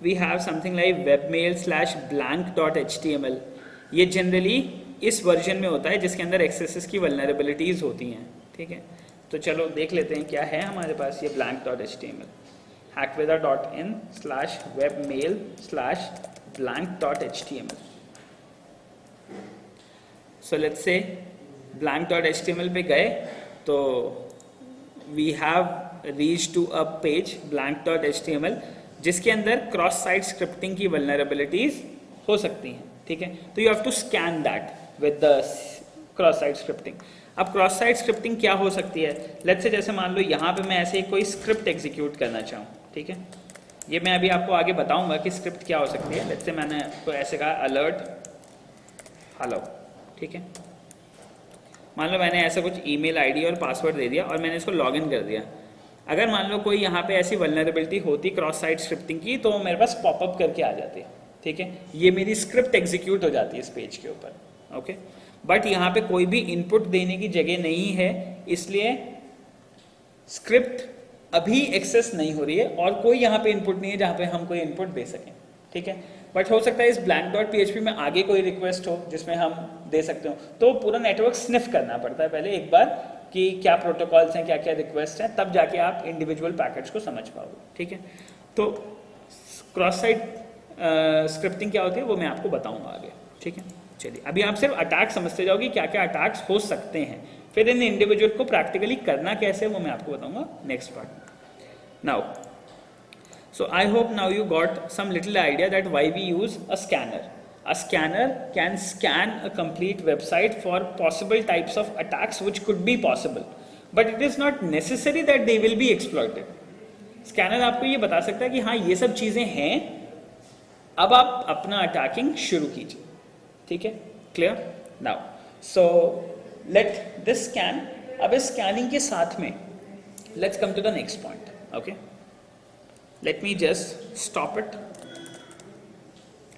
we have something like webmail/blank.html. ये जनरली इस वर्जन में होता है जिसके अंदर एक्सेसेस की वल्नरेबिलिटीज होती हैं. ठीक है, तो चलो देख लेते हैं क्या है हमारे पास ये blank.html. hackweather.in/webmail/blank.html. So let's say blank.html पे गए तो we have reached to a page blank.html जिसके अंदर क्रॉस साइट स्क्रिप्टिंग की वल्नरेबिलिटीज हो सकती हैं. ठीक है, तो you have to scan that with the cross site scripting. अब क्रॉस साइट स्क्रिप्टिंग क्या हो सकती है. लेट्स से जैसे मान लो यहाँ पे मैं ऐसे ही कोई स्क्रिप्ट एग्जीक्यूट करना चाहूँ. ठीक है, ये मैं अभी आपको आगे बताऊंगा कि स्क्रिप्ट क्या हो सकती है. लेट्स से मैंने आपको ऐसे कहा अलर्ट हेलो. ठीक है, मान लो मैंने ऐसा कुछ ईमेल आईडी और पासवर्ड दे दिया और मैंने इसको लॉगिन कर दिया. अगर मान लो कोई यहाँ पे ऐसी वल्नरेबिलिटी होती क्रॉस साइट स्क्रिप्टिंग की तो मेरे पास पॉपअप करके आ जाती. ठीक है, ये मेरी स्क्रिप्ट एग्जीक्यूट हो जाती है इस पेज के ऊपर. ओके, बट यहाँ पे कोई भी इनपुट देने की जगह नहीं है, इसलिए स्क्रिप्ट अभी एक्सेस नहीं हो रही है और कोई यहाँ पे इनपुट नहीं है जहाँ पे हम कोई इनपुट दे सकें. ठीक है, बट हो सकता है इस blank.php में आगे कोई रिक्वेस्ट हो जिसमें हम दे सकते हो. तो पूरा नेटवर्क स्निफ करना पड़ता है पहले एक बार कि क्या प्रोटोकॉल्स हैं, क्या क्या रिक्वेस्ट हैं, तब जाके आप इंडिविजुअल पैकेट्स को समझ पाओगे. ठीक है, तो क्रॉस साइट स्क्रिप्टिंग क्या होती है वो मैं आपको बताऊंगा आगे. ठीक है, चलिए अभी आप सिर्फ अटैक समझते जाओगे क्या क्या अटैक्स हो सकते हैं, फिर इन इंडिविजुअल को प्रैक्टिकली करना कैसे वो मैं आपको बताऊंगा next part. Now so I hope now you got some little idea that why we use a scanner. A scanner can scan a complete website for possible types of attacks which could be possible, but it is not necessary that they will be exploited. Scanner आपको ये बता सकता है कि हाँ ये सब चीजें हैं, अब आप अपना अटैकिंग शुरू कीजिए. ठीक है, clear. Now so let this scan. अब इस स्कैनिंग के साथ में let's come to the next point. Okay, let me just stop it.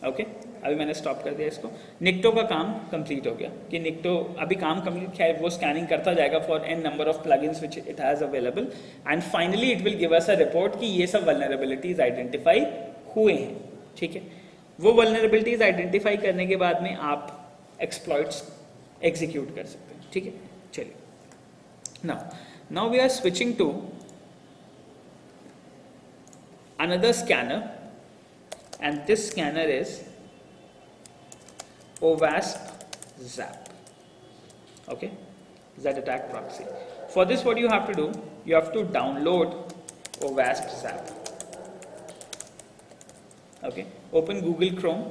Okay, अभी मैंने स्टॉप कर दिया इसको. निक्टो का काम कंप्लीट हो गया कि निक्टो अभी काम कंप्लीट किया है, वो स्कैनिंग करता जाएगा for an number of plugins which it has available and finally it will give us a report कि ये सब वल्नरेबिलिटीज आइडेंटिफाई हुए हैं. ठीक है, वो वल्नरेबिलिटीज आइडेंटिफाई करने के बाद में आप एक्सप्लॉइट्स एग्जीक्यूट कर सकते हैं. ठीक है, चलिए now we are switching to another scanner, and this scanner is OWASP Zap. Okay, Z attack proxy. For this what you have to do, you have to download OWASP Zap. Okay, open Google Chrome.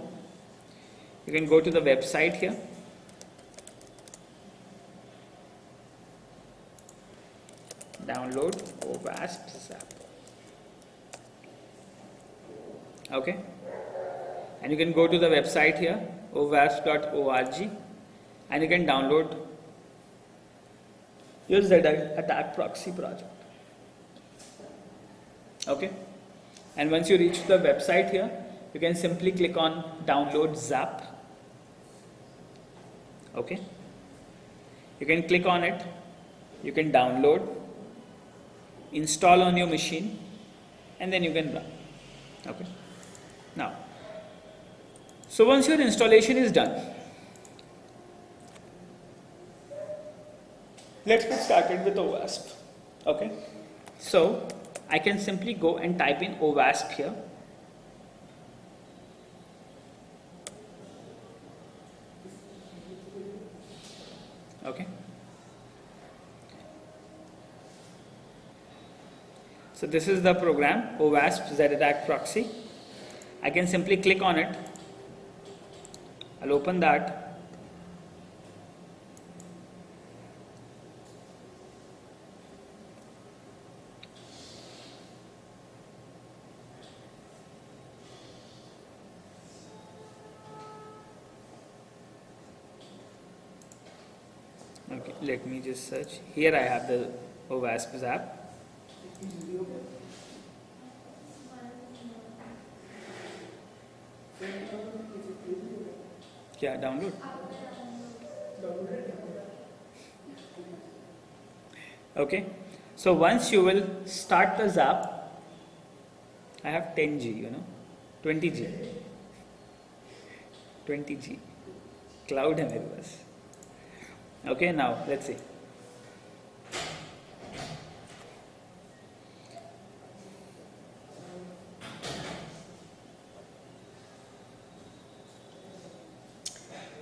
You can go to the website here. Download OWASP Zap. Okay, and you can go to the website here owasp.org and you can download your Z attack proxy project. Okay, and once you reach the website here you can simply click on download Zap. Okay, you can click on it, you can download, install on your machine and then you can run. Okay, now so once your installation is done, Let's get started with OWASP. Okay, so I can simply go and type in OWASP here. Okay, so this is the program OWASP Z-Attack Proxy. I can simply click on it. I'll open that. Okay, let me just search. Here I have the OWASP app. क्या download? Okay, so once you will start the Zap, I have 10G, 20G, 20G, cloud है मेरे पास. Okay, now let's see.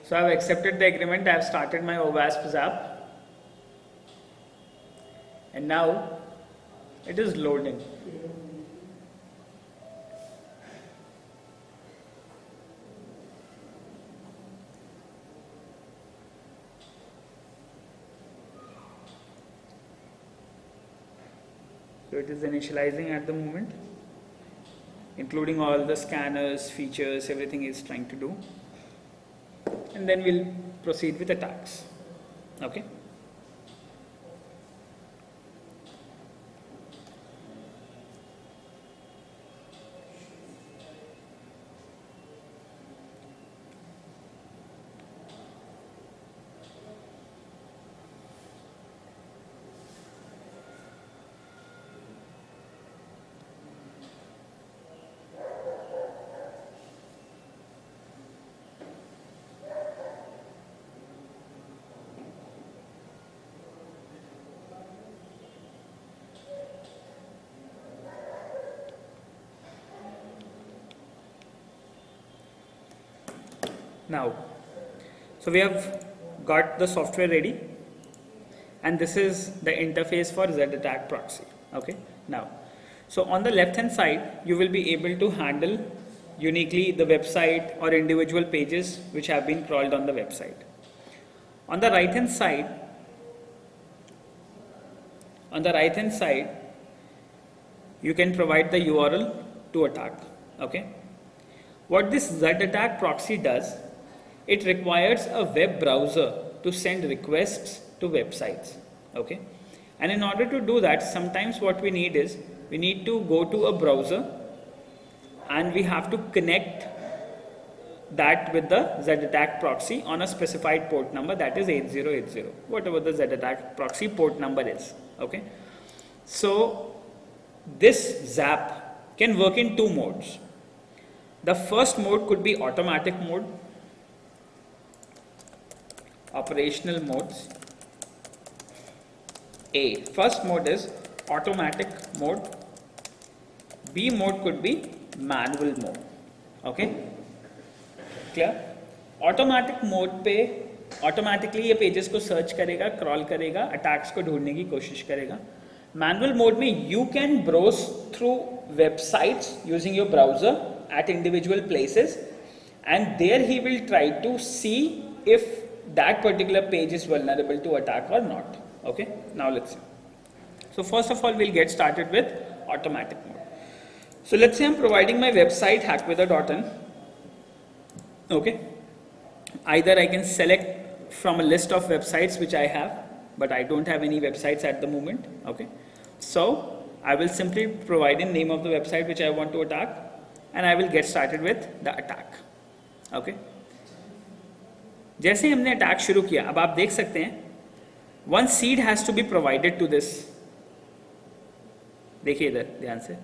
So I have accepted the agreement. I have started my OWASP app, and now it is loading. So it is initializing at the moment, including all the scanners, features, everything is trying to do. And then we'll proceed with attacks. Okay. Now, so we have got the software ready, and this is the interface for Z-Attack Proxy. Okay. Now, so on the left hand side, you will be able to handle uniquely the website or individual pages which have been crawled on the website. On the right hand side, you can provide the URL to attack. Okay. What this Z-Attack Proxy does, it requires a web browser to send requests to websites. Okay, and in order to do that, sometimes what we need is we need to go to a browser and we have to connect that with the Z-Attack Proxy on a specified port number, that is 8080, whatever the Z-Attack Proxy port number is. Okay, so this Zap can work in two modes. The first mode could be automatic mode, operational modes. A, first mode is automatic mode. B mode could be manual mode. Okay, clear? Automatic mode पे automatically ये pages को search करेगा, crawl करेगा, attacks को ढूंढने की कोशिश करेगा. Manual mode में you can browse through websites using your browser at individual places, and there he will try to see if that particular page is vulnerable to attack or not. Okay, now let's see. So first of all, we'll get started with automatic mode. So let's say I'm providing my website hackweather.in. Okay, either I can select from a list of websites which I have, but I don't have any websites at the moment. Okay, so I will simply provide in name of the website which I want to attack, and I will get started with the attack. Okay, जैसे हमने अटैक शुरू किया, अब आप देख सकते हैं one seed has to be provided to this. देखिए इधर ध्यान से,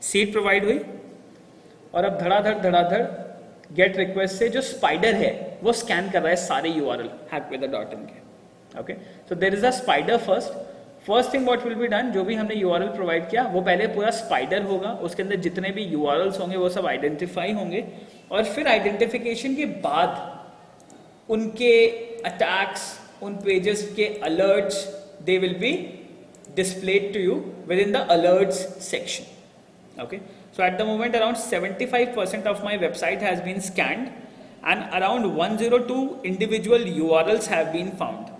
सीड प्रोवाइड हुई और अब धड़ाधड़ गेट रिक्वेस्ट से जो स्पाइडर है वो स्कैन कर रहा है सारे यूआरएल hackweather.in के. Okay, so there is a spider first thing what will be done, जो भी हमने यूआरएल प्रोवाइड किया वो पहले पूरा स्पाइडर होगा, उसके अंदर जितने भी यूआरएल्स होंगे वो सब आइडेंटिफाई होंगे, और फिर आइडेंटिफिकेशन के बाद उनके अटैक्स, उन पेजेस के alerts, they will be displayed to you within the alerts section. Okay, so at the moment around 75% of my website has been scanned and around 102 individual URLs have been found.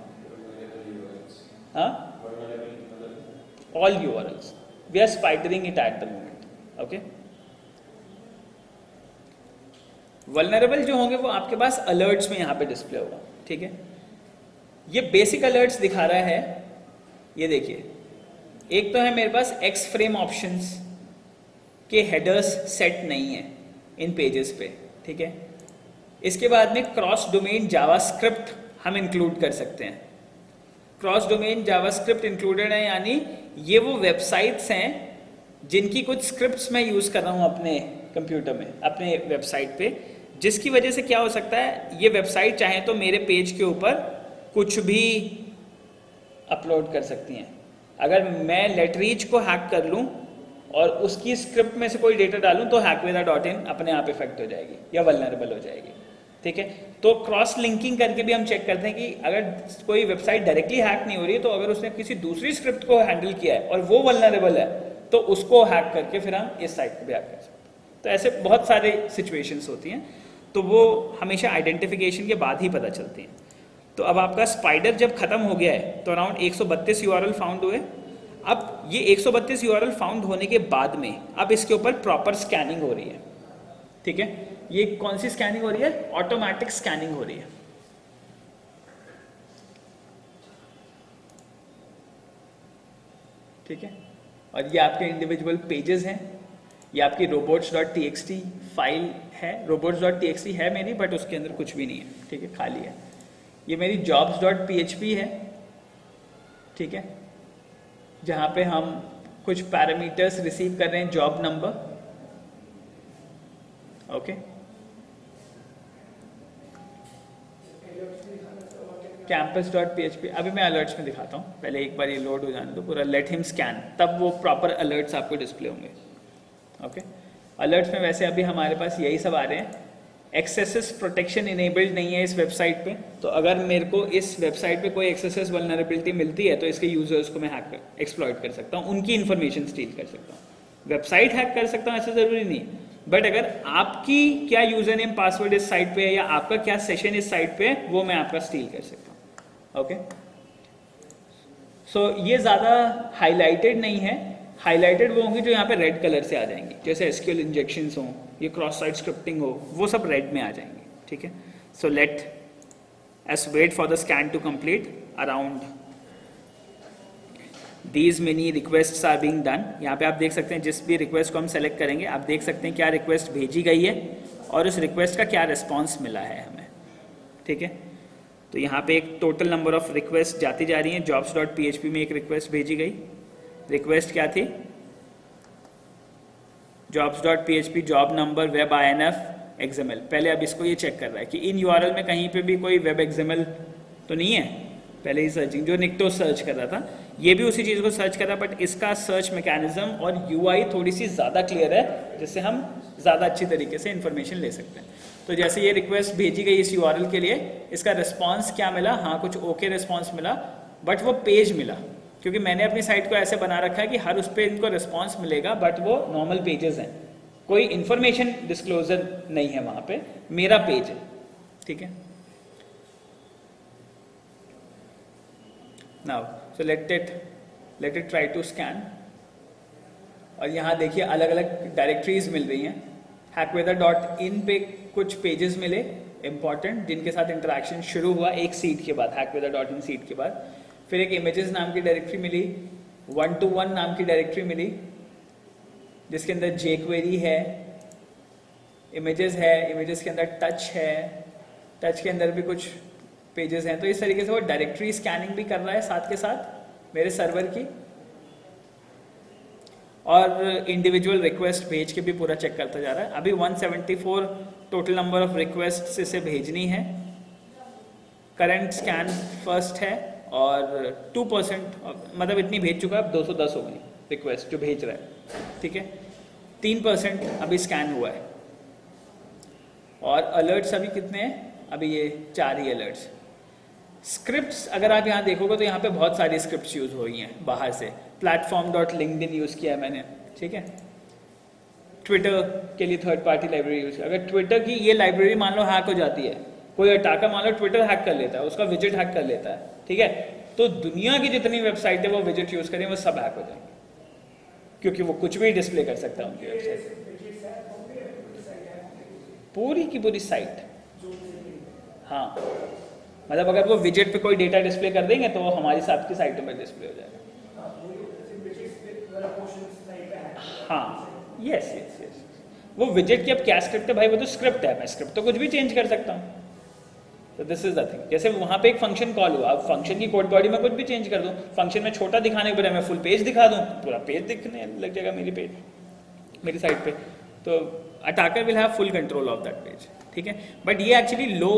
All URLs. We are spidering it at the moment. Okay. Vulnerable जो होंगे वो आपके पास alerts में यहाँ पे डिस्प्ले होगा, ठीक है। ये बेसिक अलर्ट्स दिखा रहा है, ये देखिए, एक तो है मेरे पास एक्स फ्रेम ऑप्शंस के हेडर्स सेट नहीं है इन पेजेस पे, ठीक है। इसके बाद में क्रॉस डोमेन जावास्क्रिप्ट हम इंक्लूड कर सकते हैं। क्रॉस डोमेन जावास्क्रिप्ट इंक्लूडेड है, यानी ये वो वेबसाइट्स हैं जिनकी कुछ स्क्रिप्ट्स मैं यूज़ कर रहा हूँ अपने कंप्यूटर में, अपने वेबसाइट पे, जिसकी वजह से क्या हो सकता है, ये वेबसाइट चाहे तो मेरे पेज के ऊपर कुछ भी अपलोड कर सकती हैं। अगर मैं लेटरीच को हैक कर लूँ और उसकी स्क्रिप्ट में से कोई डेटा डालूँ तो hackweather.in अपने आप इफेक्ट हो जाएगी या वल्नरेबल हो जाएगी, ठीक है। तो क्रॉस लिंकिंग करके भी हम चेक करते हैं कि अगर कोई वेबसाइट डायरेक्टली हैक नहीं हो रही है, तो अगर उसने किसी दूसरी स्क्रिप्ट को हैंडल किया है और वो वल्नरेबल है तो उसको हैक करके फिर हम इस साइट को भी हैक कर सकते हैं। तो ऐसे बहुत सारे सिचुएशंस होती हैं, तो वो हमेशा आइडेंटिफिकेशन के बाद ही पता चलती हैं। तो अब आपका स्पाइडर जब खत्म हो गया है तो अराउंड 132 यूआरएल फाउंड हुए। अब ये 132 यूआरएल फाउंड होने के बाद में अब इसके ऊपर प्रॉपर स्कैनिंग हो रही है, ठीक है। ये कौन सी स्कैनिंग हो रही है? ऑटोमेटिक स्कैनिंग हो रही है, ठीक है। और ये आपके इंडिविजुअल पेजेस हैं, ये आपकी robots.txt फाइल है, robots.txt है मेरी, बट उसके अंदर कुछ भी नहीं है, ठीक है, खाली है। ये मेरी jobs.php है, ठीक है, जहाँ पे हम कुछ पैरामीटर्स रिसीव कर रहे हैं, जॉब नंबर, ओके। campus.php अभी मैं अलर्ट्स में दिखाता हूँ, पहले एक बार ये लोड हो जाने दो पूरा, लेट हिम स्कैन, तब वो प्रॉपर अलर्ट्स आपको डिस्प्ले होंगे, ओके। अलर्ट्स में वैसे अभी हमारे पास यही सब आ रहे हैं। एक्सेसेस प्रोटेक्शन इनेबल्ड नहीं है इस वेबसाइट पे, तो अगर मेरे को इस वेबसाइट पे कोई एक्सेसेस वल्नरेबिलिटी मिलती है तो इसके यूजर्स को मैं एक्सप्लॉइट कर सकता हूँ, उनकी इन्फॉर्मेशन स्टील कर सकता हूँ। वेबसाइट हैक कर सकता हूँ ऐसा ज़रूरी नहीं, बट अगर आपकी क्या यूजर नेम पासवर्ड इस साइट पे है या आपका क्या सेशन इस साइट पे है, वो मैं आपका स्टील कर सकता हूँ, ओके। सो ये ज़्यादा हाईलाइटेड नहीं है, हाईलाइटेड वो होंगे जो यहाँ पे रेड कलर से आ जाएंगी, जैसे एसक्यूएल इंजेक्शंस हों, ये क्रॉस साइट स्क्रिप्टिंग हो, वो सब रेड में आ जाएंगे, ठीक है। So let's wait for the scan to complete. Around these many requests are being done. यहाँ पे आप देख सकते हैं, जिस भी रिक्वेस्ट को हम सेलेक्ट करेंगे आप देख सकते हैं क्या रिक्वेस्ट भेजी गई है और उस रिक्वेस्ट का क्या रिस्पॉन्स मिला है हमें, ठीक है। तो यहाँ पे एक टोटल नंबर ऑफ रिक्वेस्ट जाती जा रही हैं। jobs.php में एक रिक्वेस्ट भेजी गई, रिक्वेस्ट क्या थी? jobs.php job number web INF XML। पहले अब इसको ये चेक कर रहा है कि इन URL में कहीं पे भी कोई वेब XML तो नहीं है। पहले ही सर्चिंग, जो निक्टो सर्च कर रहा था ये भी उसी चीज़ को सर्च कर रहा है, बट इसका सर्च मैकेनिज्म और UI थोड़ी सी ज़्यादा क्लियर है, जिससे हम ज़्यादा अच्छी तरीके से इन्फॉर्मेशन ले सकते हैं। तो जैसे ये रिक्वेस्ट भेजी गई इस URL के लिए, इसका रिस्पॉन्स क्या मिला? हाँ, कुछ ओके रिस्पॉन्स मिला, बट वो पेज मिला, क्योंकि मैंने अपनी साइट को ऐसे बना रखा है कि हर उस पर इनको रिस्पॉन्स मिलेगा, बट वो नॉर्मल पेजेस हैं, कोई इन्फॉर्मेशन डिस्क्लोजर नहीं है वहाँ पे, मेरा पेज है, ठीक है। Now so let it try to scan. और यहाँ देखिए अलग अलग डायरेक्टरीज मिल रही हैं। hackweather.in पे कुछ पेजेस मिले इंपॉर्टेंट, जिनके साथ इंटरेक्शन शुरू हुआ एक सीड के बाद, hackweather.in सीड के बाद। फिर एक इमेजेस नाम की डायरेक्टरी मिली, 1to1 नाम की डायरेक्टरी मिली, जिसके अंदर jQuery है, इमेजेस है, इमेजेस के अंदर टच है, टच के अंदर भी कुछ पेजेस हैं। तो इस तरीके से वो डायरेक्टरी स्कैनिंग भी कर रहा है साथ के साथ मेरे सर्वर की, और इंडिविजुअल रिक्वेस्ट भेज के भी पूरा चेक करता जा रहा है। अभी 174 टोटल नंबर ऑफ रिक्वेस्ट इसे भेजनी है। करंट स्कैन फर्स्ट है और 2% मतलब इतनी भेज चुका है, अब 210 हो गई रिक्वेस्ट जो भेज रहा है, ठीक है। 3% अभी स्कैन हुआ है, और अलर्ट्स अभी कितने हैं, अभी ये 4 ही अलर्ट्स। स्क्रिप्ट्स अगर आप यहाँ देखोगे तो यहाँ पे बहुत सारी स्क्रिप्ट्स यूज़ हुई हैं बाहर से। platform.linkedin यूज़ किया है मैंने, ठीक है। ट्विटर के लिए थर्ड पार्टी लाइब्रेरी यूज़, अगर ट्विटर की ये लाइब्रेरी मान लो हैक हो जाती है, कोई अटैकर मान लो ट्विटर हैक कर लेता है, उसका विजिट हैक कर लेता है, ठीक है, तो दुनिया की जितनी वेबसाइट है वो विजिट यूज़ करें वो सब हैक हो जाएंगे, क्योंकि वो कुछ भी डिस्प्ले कर सकता है उनकी वेबसाइट, पूरी की पूरी साइट। हाँ, मतलब अगर वो विजेट पे कोई डेटा डिस्प्ले कर देंगे तो वो हमारी साथ की साइटों में डिस्प्ले हो जाएगा। हाँ, यस यस यस, वो विजेट की अब क्या स्क्रिप्ट है भाई, वो तो स्क्रिप्ट है, मैं स्क्रिप्ट तो कुछ भी चेंज कर सकता हूँ। तो दिस इज द थिंग, जैसे वहाँ पे एक फंक्शन कॉल हुआ, अब फंक्शन की कोड बॉडी में कुछ भी चेंज कर दूँ, फंक्शन में छोटा दिखाने के बजाय मैं फुल पेज दिखा दूँ, पूरा पेज दिखने लग जाएगा मेरी साइट पे, तो attacker will have full control of that page, ठीक है। बट ये एक्चुअली लो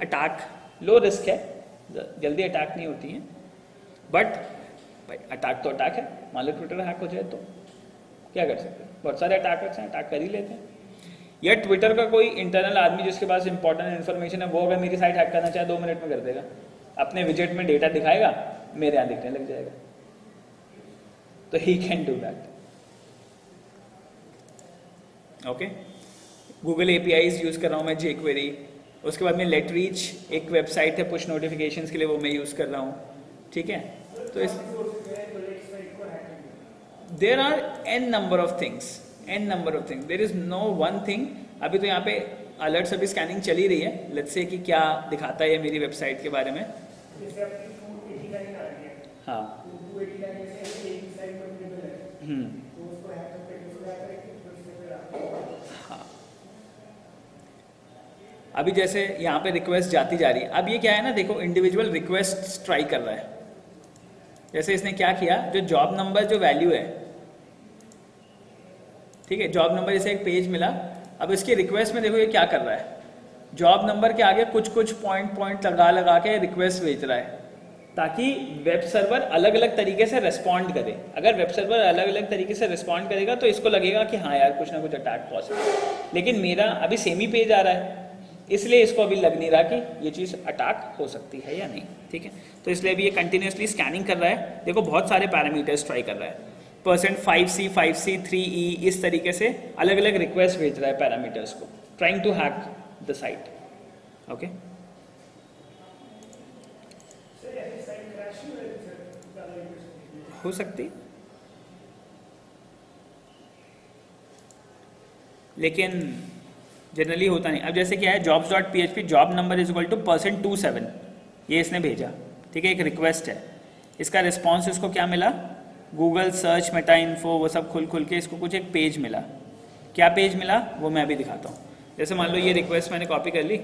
अटैक, लो रिस्क है, जल्दी अटैक नहीं होती है, बट भाई अटैक तो अटैक है, मान लो ट्विटर हैक हो जाए तो क्या कर सकते हैं, बहुत सारे अटैकर्स हैं, अटैक कर ही लेते हैं। या ट्विटर का कोई इंटरनल आदमी जिसके पास इंपॉर्टेंट इन्फॉर्मेशन है, वो अगर मेरी साइट हैक करना चाहे 2 मिनट में कर देगा, अपने विजेट में डेटा दिखाएगा, मेरे यहाँ दिखने लग जाएगा, तो he can do that. Okay, Google APIs use कर रहा हूँ मैं, jQuery, उसके बाद में लेट रीच एक वेबसाइट है पुश नोटिफिकेशंस के लिए, वो मैं यूज़ कर रहा हूँ, ठीक है। तो इस there are n number of things, there is no one thing. अभी तो यहाँ पे अलर्ट्स अभी स्कैनिंग चली रही है, लेट्स से कि क्या दिखाता है मेरी वेबसाइट के बारे में। हाँ, हाँ, अभी जैसे यहाँ पे रिक्वेस्ट जाती जा रही है, अब ये क्या है ना, देखो इंडिविजुअल रिक्वेस्ट ट्राई कर रहा है। जैसे इसने क्या किया, जो जॉब नंबर जो वैल्यू है, ठीक है, जॉब नंबर जैसे एक पेज मिला, अब इसकी रिक्वेस्ट में देखो ये क्या कर रहा है, जॉब नंबर के आगे कुछ कुछ पॉइंट लगा के रिक्वेस्ट भेज रहा है, ताकि वेब सर्वर अलग अलग तरीके से रिस्पॉन्ड करे। अगर वेब सर्वर अलग अलग तरीके से रिस्पॉन्ड करेगा तो इसको लगेगा कि हाँ यार कुछ ना कुछ अटैक पॉसिबल, लेकिन मेरा अभी सेम ही पेज आ रहा है, इसलिए इसको अभी लग नहीं रहा कि ये चीज़ अटैक हो सकती है या नहीं, ठीक है। तो इसलिए अभी ये कंटिन्यूसली स्कैनिंग कर रहा है, देखो बहुत सारे पैरामीटर्स ट्राई कर रहा है, %5C 5C 3E, इस तरीके से अलग अलग रिक्वेस्ट भेज रहा है पैरामीटर्स को, trying to hack the site. Okay, हो सकती, लेकिन जनरली होता नहीं। अब जैसे क्या है, jobs.php job number is equal to %27, ये इसने भेजा, ठीक है, एक रिक्वेस्ट है, इसका रिस्पॉन्स इसको क्या मिला, गूगल सर्च मेटा इन्फो वो सब खुल के इसको कुछ एक पेज मिला। क्या पेज मिला वो मैं अभी दिखाता हूँ। जैसे मान लो ये रिक्वेस्ट मैंने कॉपी कर ली,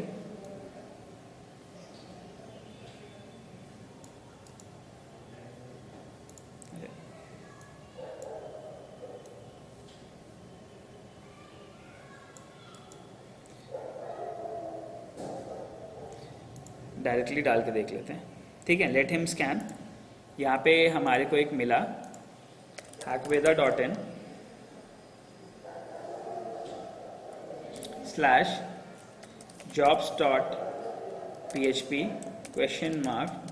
डायरेक्टली डाल के देख लेते हैं, ठीक है। लेट हिम स्कैन, यहाँ पे हमारे को एक मिला hackweather.in /jobs.php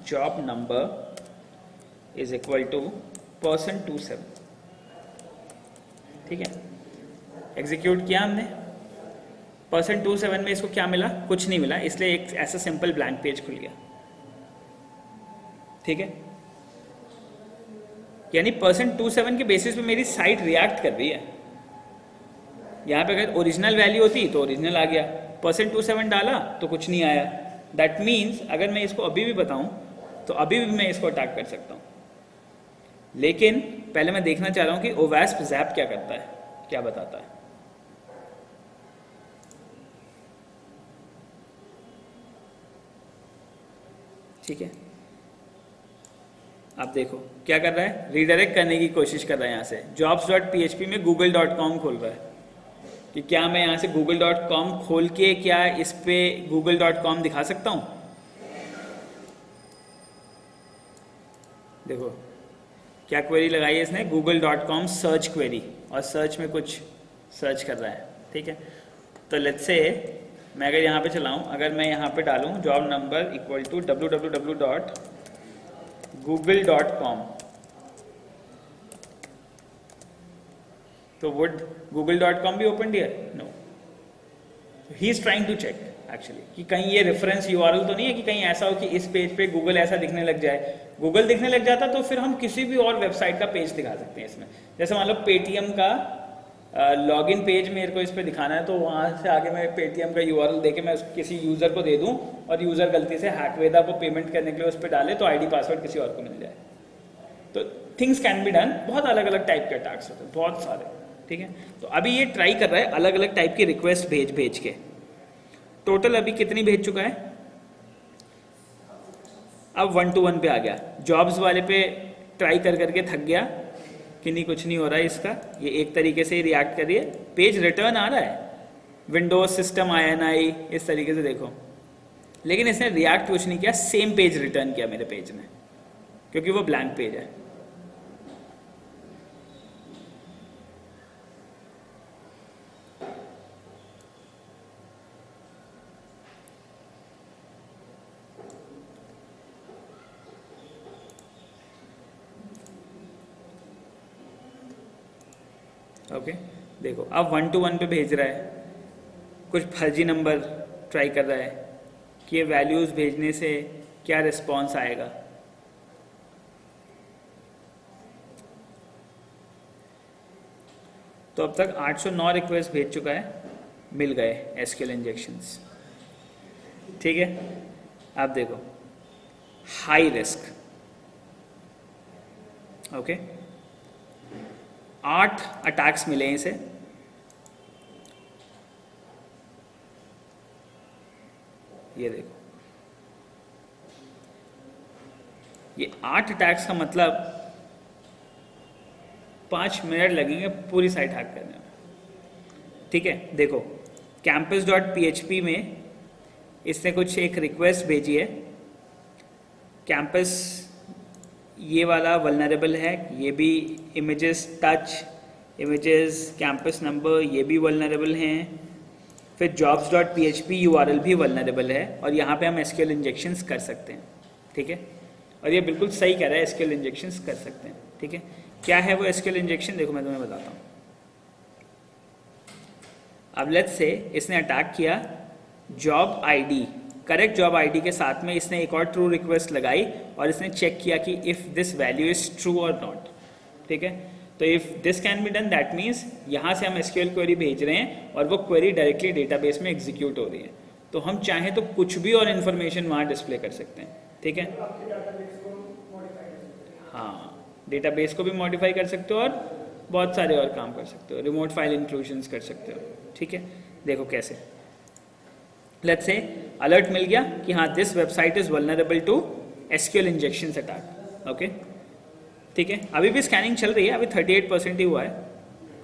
job number is equal to %27, ठीक है। एग्जीक्यूट किया हमने, %27 में इसको क्या मिला, कुछ नहीं मिला, इसलिए एक ऐसा सिंपल ब्लैंक पेज खुल गया, ठीक है। यानी %27 के बेसिस पे मेरी साइट रिएक्ट कर रही है। यहाँ पे अगर ओरिजिनल वैल्यू होती तो ओरिजिनल आ गया, %27 डाला तो कुछ नहीं आया। दैट मीन्स अगर मैं इसको अभी भी बताऊं तो अभी भी मैं इसको अटैक कर सकता हूँ, लेकिन पहले मैं देखना चाह रहा हूँ कि OWASP ज़ैप क्या करता है, क्या बताता है। ठीक है, आप देखो क्या कर रहा है, रीडायरेक्ट करने की कोशिश कर रहा है। यहाँ से jobs.php में google.com खोल रहा है कि क्या मैं यहाँ से google.com खोल के क्या इस पे google.com दिखा सकता हूँ। देखो क्या क्वेरी लगाई है इसने, google.com सर्च क्वेरी, और सर्च में कुछ सर्च कर रहा है, ठीक है। तो लेट्स से मैं अगर यहाँ पे चलाऊँ, अगर मैं यहाँ पे डालूँ job number equal to www.google.com, तो वुड google.com भी open dear? No, he is trying to check actually कि कहीं ये रेफरेंस यूआरएल तो नहीं है कि कहीं ऐसा हो कि इस पेज पे गूगल ऐसा दिखने लग जाए। गूगल दिखने लग जाता तो फिर हम किसी भी और वेबसाइट का पेज दिखा सकते हैं इसमें। जैसे मान लो पेटीएम का लॉगिन पेज मेरे को इस पे दिखाना है, तो वहाँ से आगे मैं पेटीएम का यूआरएल देके मैं किसी यूज़र को दे दूँ और यूज़र गलती से हैकवेदा को पेमेंट करने के लिए उस पर डाले तो आईडी पासवर्ड किसी और को मिल जाए। तो थिंग्स कैन बी डन। बहुत अलग अलग टाइप के अटैक्स होते हैं, बहुत सारे, ठीक है। तो अभी ये ट्राई कर रहा है अलग अलग टाइप की रिक्वेस्ट भेज के। टोटल अभी कितनी भेज चुका है? अब 1 to 1 पे आ गया। जॉब्स वाले पे ट्राई कर करके थक गया कि नहीं कुछ नहीं हो रहा है इसका, ये एक तरीके से रिएक्ट कर रही है, पेज रिटर्न आ रहा है, विंडोज सिस्टम INI इस तरीके से देखो, लेकिन इसने रिएक्ट कुछ नहीं किया, सेम पेज रिटर्न किया मेरे पेज ने, क्योंकि वो ब्लैंक पेज है। ओके देखो अब 1 to 1 पे भेज रहा है, कुछ फर्जी नंबर ट्राई कर रहा है कि ये वैल्यूज़ भेजने से क्या रिस्पॉन्स आएगा। तो अब तक 809 रिक्वेस्ट भेज चुका है, मिल गए SQL इंजेक्शंस, ठीक है। अब देखो हाई रिस्क, ओके 8 अटैक्स मिले इसे, ये देखो ये 8 अटैक्स का मतलब 5 मिनट लगेंगे पूरी साइट हैक करने में, ठीक है। देखो campus.php में इसने कुछ एक रिक्वेस्ट भेजी है, कैंपस ये वाला वल्नरेबल है, ये भी images touch, images campus number ये भी वल्नरेबल हैं, फिर jobs.php URL भी वल्नरेबल है, और यहाँ पे हम SQL इंजेक्शंस कर सकते हैं, ठीक है। और ये बिल्कुल सही कह रहा है, SQL इंजेक्शंस कर सकते हैं, ठीक है। क्या है वो SQL इंजेक्शन, देखो मैं तुम्हें बताता हूँ। अब लेट्स से इसने अटैक किया job ID, correct job ID के साथ में इसने एक और ट्रू रिक्वेस्ट लगाई और इसने चेक किया कि if this value is true और नॉट, ठीक है। तो if this can be done, that means यहाँ से हम SQL क्वेरी भेज रहे हैं और वो क्वेरी डायरेक्टली डेटाबेस में एग्जीक्यूट हो रही है, तो हम चाहें तो कुछ भी और इन्फॉर्मेशन वहाँ डिस्प्ले कर सकते हैं, ठीक है। हाँ, डेटाबेस को भी मॉडिफाई कर सकते हो और बहुत सारे और काम कर सकते हो, रिमोट फाइल इंक्लूजन्स कर सकते हो, ठीक है। देखो कैसे, लेट्स से अलर्ट मिल गया कि हाँ this website is vulnerable to SQL injection attack, okay ठीक है। अभी भी स्कैनिंग चल रही है, अभी 38% ही हुआ है,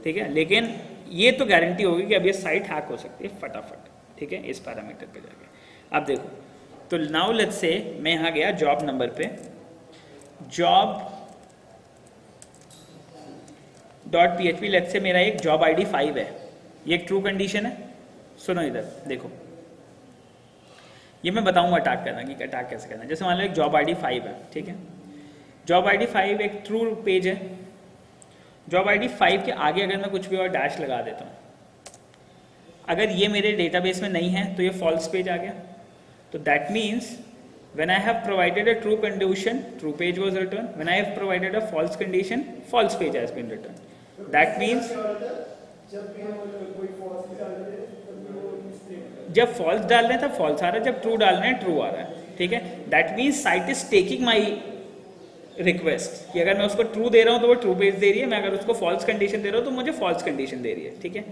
ठीक है, लेकिन ये तो गारंटी होगी कि अब ये साइट हैक हो सकती है फटाफट, ठीक है, इस पैरामीटर पे जाके। अब देखो, तो नाउ लेट्स से मैं यहाँ गया जॉब नंबर पे, job.php, लेट्स से मेरा एक जॉब ID 5 है, ये एक ट्रू कंडीशन है। सुनो इधर देखो, ये मैं बताऊंगा अटैक करना कि अटैक कैसे करना है। जैसे मान लो एक जॉब ID 5 है, ठीक है, जॉब ID 5 एक ट्रू पेज है। जॉब ID 5 के आगे अगर मैं कुछ भी और डैश लगा देता हूँ, अगर ये मेरे डेटाबेस में नहीं है तो ये फॉल्स पेज आ गया। तो that means when I have provided a true condition, true page was returned. When I have provided a false condition, false page has been returned. That means जब false डाल रहे हैं तब false आ रहा है, जब true डाल रहे हैं true आ रहा है, ठीक है। That means site is taking my request कि अगर मैं उसको true दे रहा हूँ तो वो true page दे रही है, मैं अगर उसको false condition दे रहा हूँ तो मुझे false condition दे रही है, ठीक है।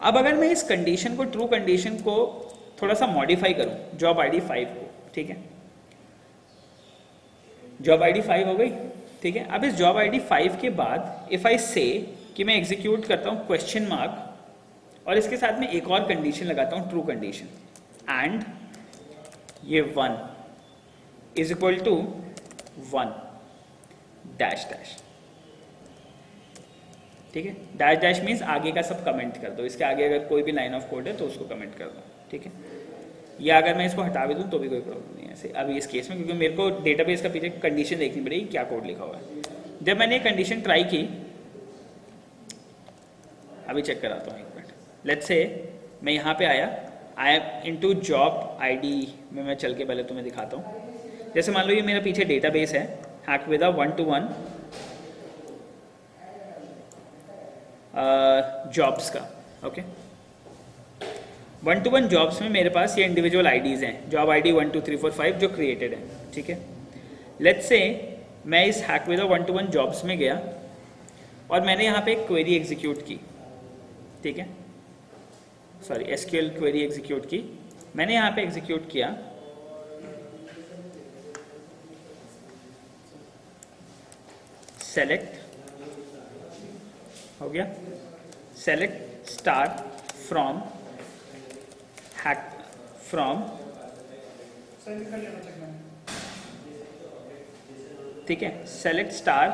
अब अगर मैं इस condition को, true condition को थोड़ा सा modify करूँ job ID 5 को, ठीक है, जॉब ID 5 हो गई, ठीक है। अब इस जॉब ID 5 के बाद इफ आई से कि मैं एग्जीक्यूट करता हूँ क्वेश्चन मार्क और इसके साथ में एक और कंडीशन लगाता हूँ ट्रू कंडीशन, एंड ये 1 is equal to 1, dash dash, ठीक है। डैश डैश मीन्स आगे का सब कमेंट कर दो, इसके आगे अगर कोई भी लाइन ऑफ कोड है तो उसको कमेंट कर दो, ठीक है। या अगर मैं इसको हटा भी दूँ तो भी कोई प्रॉब्लम नहीं है ऐसे अभी इस केस में, क्योंकि मेरे को डेटाबेस का पीछे कंडीशन देखनी पड़ेगी क्या कोड लिखा हुआ है। जब मैंने ये कंडीशन ट्राई की, अभी चेक कराता हूँ एक मिनट। लेट्स से मैं यहाँ पे आया, I am into job ID में मैं चल के पहले तुम्हें दिखाता हूँ। जैसे मान लो ये मेरा पीछे डेटाबेस है हैकविदा 1-to-1 जॉब्स का, ओके। 1-to-1 जॉब्स में मेरे पास ये इंडिविजुअल आईडीज़ हैं, जॉब आईडी 1 2 3 4 5 जो क्रिएटेड है, ठीक है। लेट्स से मैं इस हैकविदा 1-to-1 जॉब्स में गया और मैंने यहाँ पे एक क्वेरी एग्जीक्यूट की, ठीक है, सॉरी एसक्यूएल क्वेरी एग्जीक्यूट की। मैंने यहाँ पे एग्जीक्यूट किया सेलेक्ट, हो गया, select star from hack from, ठीक है, select star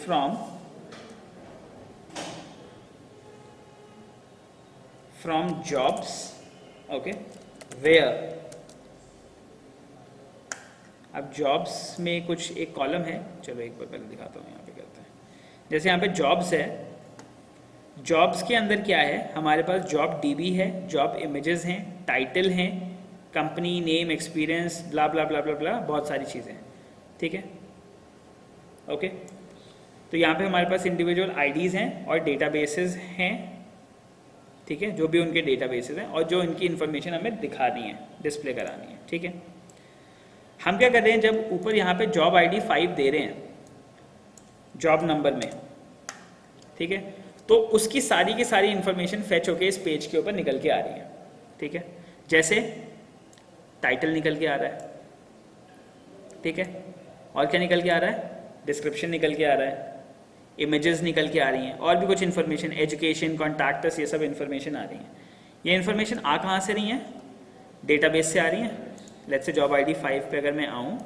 from jobs, okay, where. अब जॉब्स में कुछ एक कॉलम है, चलो एक बार पहले दिखाता हूँ, यहाँ पे करते हैं। जैसे यहाँ पे जॉब्स है, जॉब्स के अंदर क्या है, हमारे पास जॉब डीबी है, जॉब इमेजेस हैं, टाइटल हैं, कंपनी नेम, एक्सपीरियंस, ब्ला ब्ला ब्ला ब्ला ब्ला, बहुत सारी चीज़ें, ठीक है, ओके। तो यहाँ पे हमारे पास इंडिविजुअल आईडीज़ हैं और डेटाबेसेस हैं, ठीक है, जो भी उनके डेटाबेसेस हैं और जो इनकी इन्फॉर्मेशन हमें दिखानी है, डिस्प्ले करानी है, ठीक है। हम क्या कर रहे हैं, जब ऊपर यहाँ पे जॉब आईडी 5 दे रहे हैं जॉब नंबर में, ठीक है, तो उसकी सारी की सारी इन्फॉर्मेशन फेच होके इस पेज के ऊपर निकल के आ रही है, ठीक है। जैसे टाइटल निकल के आ रहा है, ठीक है, और क्या निकल के आ रहा है, डिस्क्रिप्शन निकल के आ रहा है, इमेजेस निकल के आ रही हैं, और भी कुछ इन्फॉर्मेशन, एजुकेशन, कॉन्टैक्ट्स, ये सब इन्फॉर्मेशन आ रही हैं। ये इन्फॉर्मेशन आ कहाँ से रही हैं, डेटाबेस से आ रही हैं। लेट्स से जॉब आईडी 5 पे अगर मैं आऊँ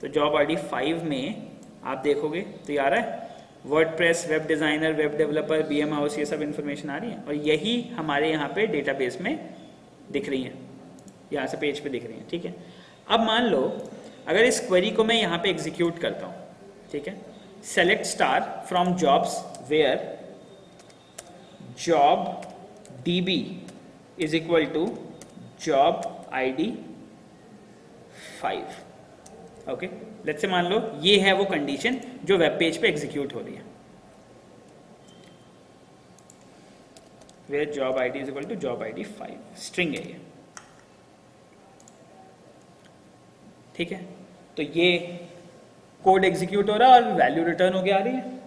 तो जॉब आईडी 5 में आप देखोगे तो ये आ रहा है WordPress, web designer, web developer, BM house, ये सब इन्फॉर्मेशन आ रही है और यही हमारे यहाँ पे डेटाबेस में दिख रही हैं, यहाँ से पेज पे दिख रही हैं, ठीक है। अब मान लो अगर इस क्वेरी को मैं यहाँ पे एग्जीक्यूट करता हूँ, ठीक है, select star from jobs where job DB is equal to job ID 5, okay. Let's say मान लो ये है वो कंडीशन जो वेब पेज पे एग्जीक्यूट हो रही है, where job ID is equal to job ID 5, string है ये, ठीक है। तो ये कोड एग्जीक्यूट हो रहा है और वैल्यू रिटर्न होके आ रही है,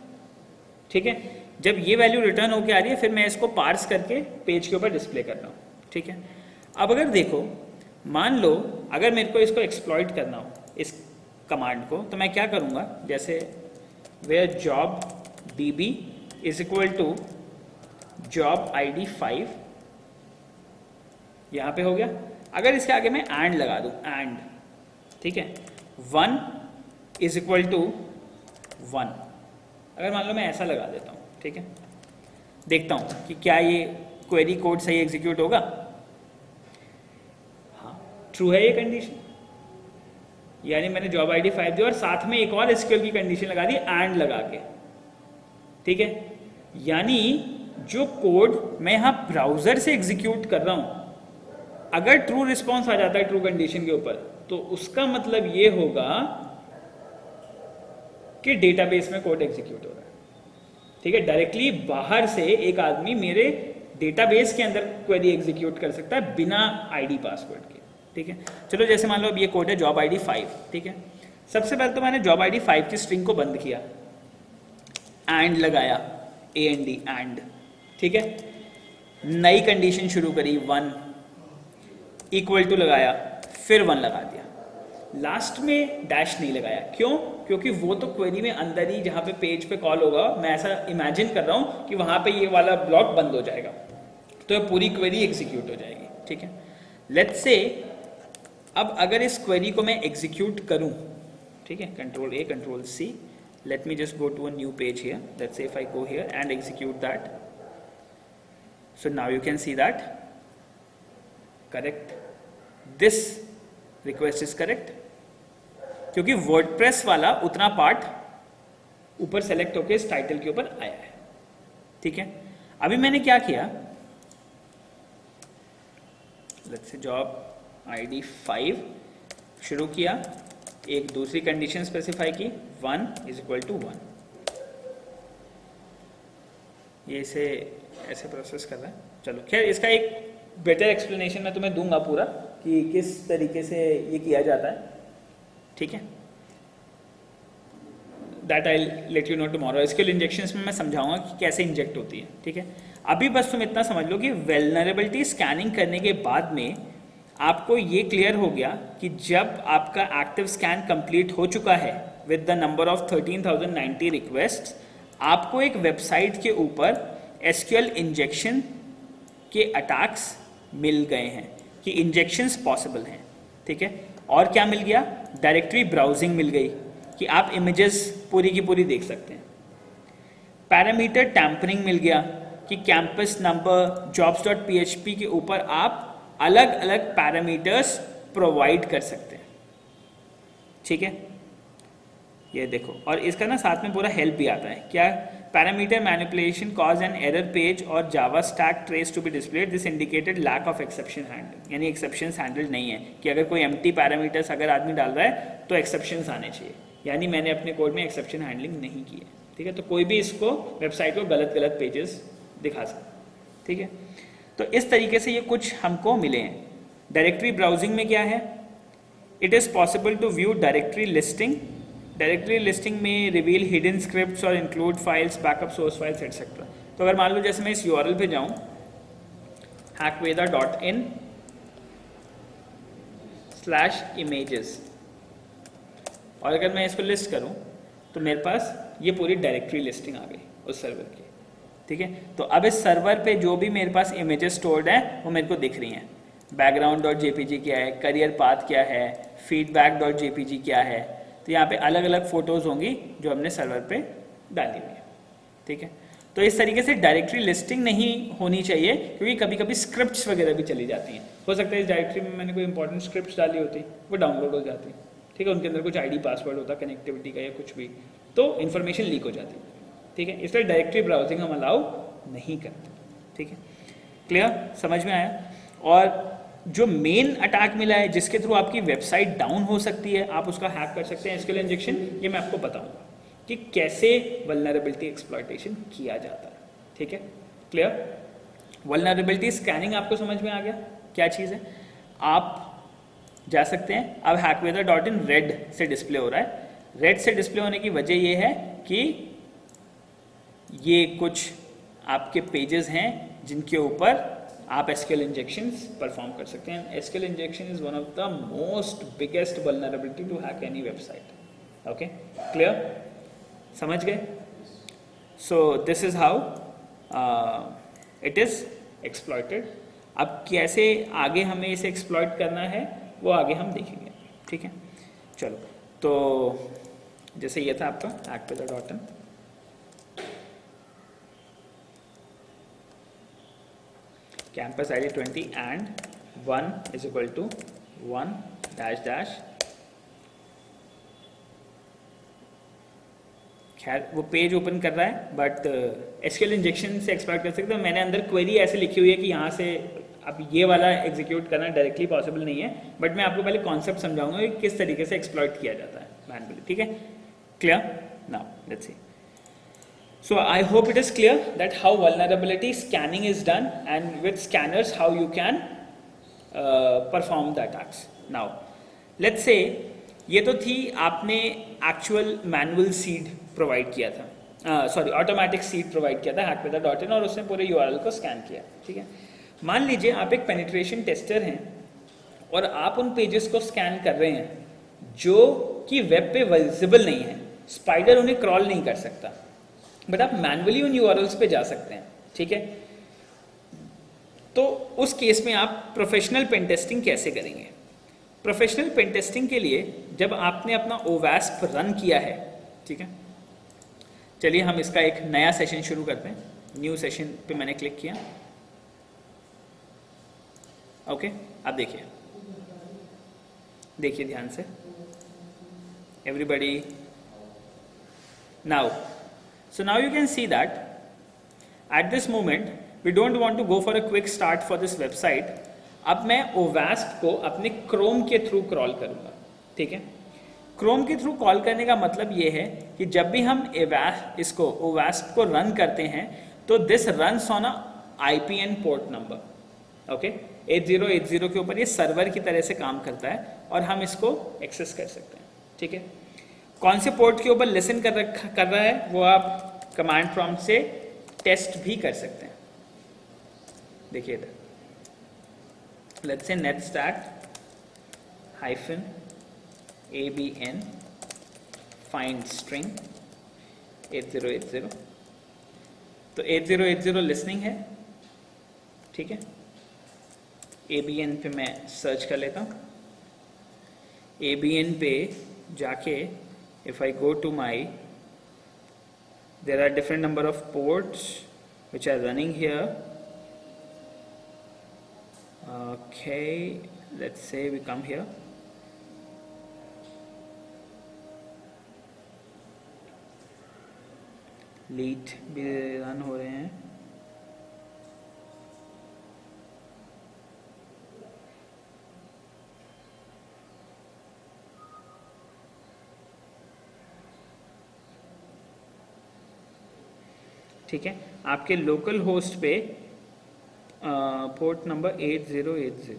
ठीक है। जब ये वैल्यू रिटर्न होके आ रही है फिर मैं इसको पार्स करके पेज के ऊपर डिस्प्ले कर रहा हूँ, ठीक है। अब अगर देखो, मान लो अगर मेरे को इसको एक्सप्लॉइट करना हो इस कमांड को, तो मैं क्या करूँगा, जैसे where job DB is equal to job ID 5, यहाँ पे हो गया। अगर इसके आगे मैं एंड लगा दूँ, एंड, ठीक है, 1 इज इक्वल टू 1, अगर मान लो मैं ऐसा लगा देता हूँ, ठीक है, देखता हूँ कि क्या ये क्वेरी कोड सही एग्जीक्यूट होगा। हाँ, ट्रू है ये कंडीशन, यानी मैंने जॉब आईडी 5 दी और साथ में एक और एसक्यूएल की कंडीशन लगा दी एंड लगा के, ठीक है। यानी जो कोड मैं यहाँ ब्राउजर से एग्जीक्यूट कर रहा हूँ, अगर ट्रू रिस्पॉन्स आ जाता है ट्रू कंडीशन के ऊपर, तो उसका मतलब ये होगा कि डेटाबेस में कोड एग्जीक्यूट हो रहा है, ठीक है। डायरेक्टली बाहर से एक आदमी मेरे डेटाबेस के अंदर क्वेरी एग्जीक्यूट कर सकता है बिना आईडी पासवर्ड के, ठीक है। चलो जैसे मान लो अब ये कोड है जॉब आईडी 5, ठीक है। सबसे पहले तो मैंने जॉब आईडी 5 की स्ट्रिंग को बंद किया, एंड लगाया, AND एंड, ठीक है। नई कंडीशन शुरू करी, 1 इक्वल टू लगाया, फिर 1 लगा दिया, लास्ट में डैश नहीं लगाया। क्यों? क्योंकि वो तो क्वेरी में अंदर ही जहाँ पे पेज पे कॉल होगा, मैं ऐसा इमेजिन कर रहा हूँ कि वहाँ पे ये वाला ब्लॉक बंद हो जाएगा, तो पूरी क्वेरी एग्जीक्यूट हो जाएगी, ठीक है। लेट्स से अब अगर इस क्वेरी को मैं एग्जीक्यूट करूँ, ठीक है, Ctrl A Ctrl C, let me just go to a new page here. Let's say if I go here and execute that, so now you can see that correct, this request is correct, क्योंकि वर्डप्रेस वाला उतना पार्ट ऊपर सेलेक्ट होके इस टाइटल के ऊपर आया है, ठीक है। अभी मैंने क्या किया, लेट्स से जॉब आईडी 5 शुरू किया, एक दूसरी कंडीशन स्पेसिफाई की 1 इज इक्वल टू 1, ये इसे ऐसे प्रोसेस कर रहा है। चलो खैर, इसका एक बेटर एक्सप्लेनेशन मैं तुम्हें दूंगा पूरा कि किस तरीके से ये किया जाता है, ठीक है। That I let you know tomorrow. SQL injections में मैं समझाऊंगा कि कैसे इंजेक्ट होती है, ठीक है। अभी बस तुम इतना समझ लो कि वेलनरेबिलिटी स्कैनिंग करने के बाद में आपको ये क्लियर हो गया कि जब आपका एक्टिव स्कैन कंप्लीट हो चुका है with the number of 13,090 request, आपको एक वेबसाइट के ऊपर एसक्यूएल इंजेक्शन के अटैक्स मिल गए हैं कि इंजेक्शंस पॉसिबल हैं, ठीक है। और क्या मिल गया, डायरेक्टरी ब्राउजिंग मिल गई कि आप इमेजेस पूरी की पूरी देख सकते हैं। पैरामीटर टैम्परिंग मिल गया कि कैंपस नंबर jobs.php के ऊपर आप अलग अलग पैरामीटर्स प्रोवाइड कर सकते हैं, ठीक है। ये देखो, और इसका ना साथ में पूरा हेल्प भी आता है, क्या, parameter manipulation cause an error page और Java stack trace to be displayed, this indicated lack of exception handle, यानी एक्सेप्शंस हैंडल नहीं है कि अगर कोई एम्प्टी पैरामीटर्स अगर आदमी डाल रहा है तो एक्सेप्शंस आने चाहिए, यानी मैंने अपने कोड में एक्सेप्शन हैंडलिंग नहीं की है, ठीक है। तो कोई भी इसको वेबसाइट को गलत गलत पेजेस दिखा सकता है, ठीक है। तो इस तरीके से ये कुछ हमको मिले हैं। डायरेक्टरी ब्राउजिंग में क्या है, it is possible to view directory listing, directory listing में रिवील हिडन स्क्रिप्ट्स और include files, backup source files etcetera. तो अगर मान लो जैसे मैं इस यूआरएल पे जाऊं hackveda.in/images, और अगर मैं इसको लिस्ट करूं तो मेरे पास ये पूरी डायरेक्टरी लिस्टिंग आ गई उस सर्वर की, ठीक है। तो अब इस सर्वर पे जो भी मेरे पास इमेजेस स्टोर्ड हैं वो मेरे को दिख रही हैं। background.jpg क्या है, करियर पाथ क्या है, feedback.jpg क्या है, तो यहाँ पे अलग अलग फोटोज होंगी जो हमने सर्वर पे डाली हुई है, ठीक है। तो इस तरीके से डायरेक्टरी लिस्टिंग नहीं होनी चाहिए, क्योंकि कभी कभी स्क्रिप्ट्स वगैरह भी चली जाती हैं। हो सकता है इस डायरेक्टरी में मैंने कोई इंपॉर्टेंट स्क्रिप्ट्स डाली होती, वो डाउनलोड हो जाती, ठीक है, उनके अंदर कुछ आईडी पासवर्ड होता कनेक्टिविटी का या कुछ भी, तो इन्फॉर्मेशन लीक हो जाती, ठीक है। इसलिए डायरेक्टरी ब्राउजिंग हम अलाउ नहीं करते, ठीक है। क्लियर, समझ में आया। और जो मेन अटैक मिला है जिसके थ्रू आपकी वेबसाइट डाउन हो सकती है, आप उसका हैक कर सकते हैं एसक्यूएल इंजेक्शन, ये मैं आपको बताऊंगा कि कैसे वल्नरेबिलिटी एक्सप्लॉइटेशन किया जाता है, ठीक है। क्लियर, वल्नरेबिलिटी स्कैनिंग आपको समझ में आ गया क्या चीज़ है। आप जा सकते हैं, अब hackweather.in रेड से डिस्प्ले हो रहा है। रेड से डिस्प्ले होने की वजह ये है कि ये कुछ आपके पेजेस हैं जिनके ऊपर आप एसक्यूएल इंजेक्शंस परफॉर्म कर सकते हैं। SQL injection is one of the most biggest vulnerability to hack any website, okay. Clear, समझ गए। So this is how it is exploited. अब कैसे आगे हमें इसे एक्सप्लॉइट करना है वो आगे हम देखेंगे, ठीक है। चलो, तो जैसे ये था आपका hackweather.in, campus id 20 and 1 is equal to 1 dash। खैर वो पेज ओपन कर रहा है, बट एसक्यूएल इंजेक्शन से एक्सप्लॉइट कर सकते हैं। मैंने अंदर क्वेरी ऐसे लिखी हुई है कि यहाँ से अब ये वाला एग्जीक्यूट करना डायरेक्टली पॉसिबल नहीं है, बट मैं आपको पहले कॉन्सेप्ट समझाऊंगा कि किस तरीके से एक्सप्लॉइट किया जाता है मैनुअली, ठीक है। Clear, now let's see. So I hope it is clear that how vulnerability scanning is done, and with scanners how you can perform the attacks. Now let's say ये तो थी आपने actual manual seed provide किया था, सॉरी automatic seed provide किया था hackweather.in, और उसने पूरे URL को स्कैन किया, ठीक है। मान लीजिए आप एक पेनिट्रेशन टेस्टर हैं और आप उन पेजेस को स्कैन कर रहे हैं जो कि वेब पे विजिबल नहीं है, स्पाइडर उन्हें क्रॉल नहीं कर सकता, बट आप मैनुअली उन यूआरएल्स पे जा सकते हैं, ठीक है। तो उस केस में आप प्रोफेशनल पेन टेस्टिंग कैसे करेंगे। प्रोफेशनल पेन टेस्टिंग के लिए जब आपने अपना OWASP रन किया है, ठीक है, चलिए हम इसका एक नया सेशन शुरू करते हैं. न्यू सेशन पे मैंने क्लिक किया. ओके, अब देखिए ध्यान से. Everybody now. So now you can see that at this moment we don't want to go for a quick start for this website. अब मैं OWASP को अपने क्रोम के थ्रू क्रॉल करूंगा. ठीक है, क्रोम के थ्रू कॉल करने का मतलब ये है कि जब भी हम इसको OWASP को रन करते हैं तो this runs on a IPN port number. Okay, 8080 के ऊपर ये सर्वर की तरह से काम करता है और हम इसको एक्सेस कर सकते हैं. ठीक है, कौन से पोर्ट के ऊपर लिसन कर रहा है वो आप कमांड प्रॉम्प्ट से टेस्ट भी कर सकते हैं. देखिए इधर, let's say netstack -abn find string 8080. तो 8080 लिसनिंग है. ठीक है, abn पे मैं सर्च कर लेता हूँ. abn पे जाके if I go to my, there are different number of ports which are running here. Okay, let's say we come here. Lead भी रन हो रहे हैं. ठीक है, आपके लोकल होस्ट पे पोर्ट नंबर 8080.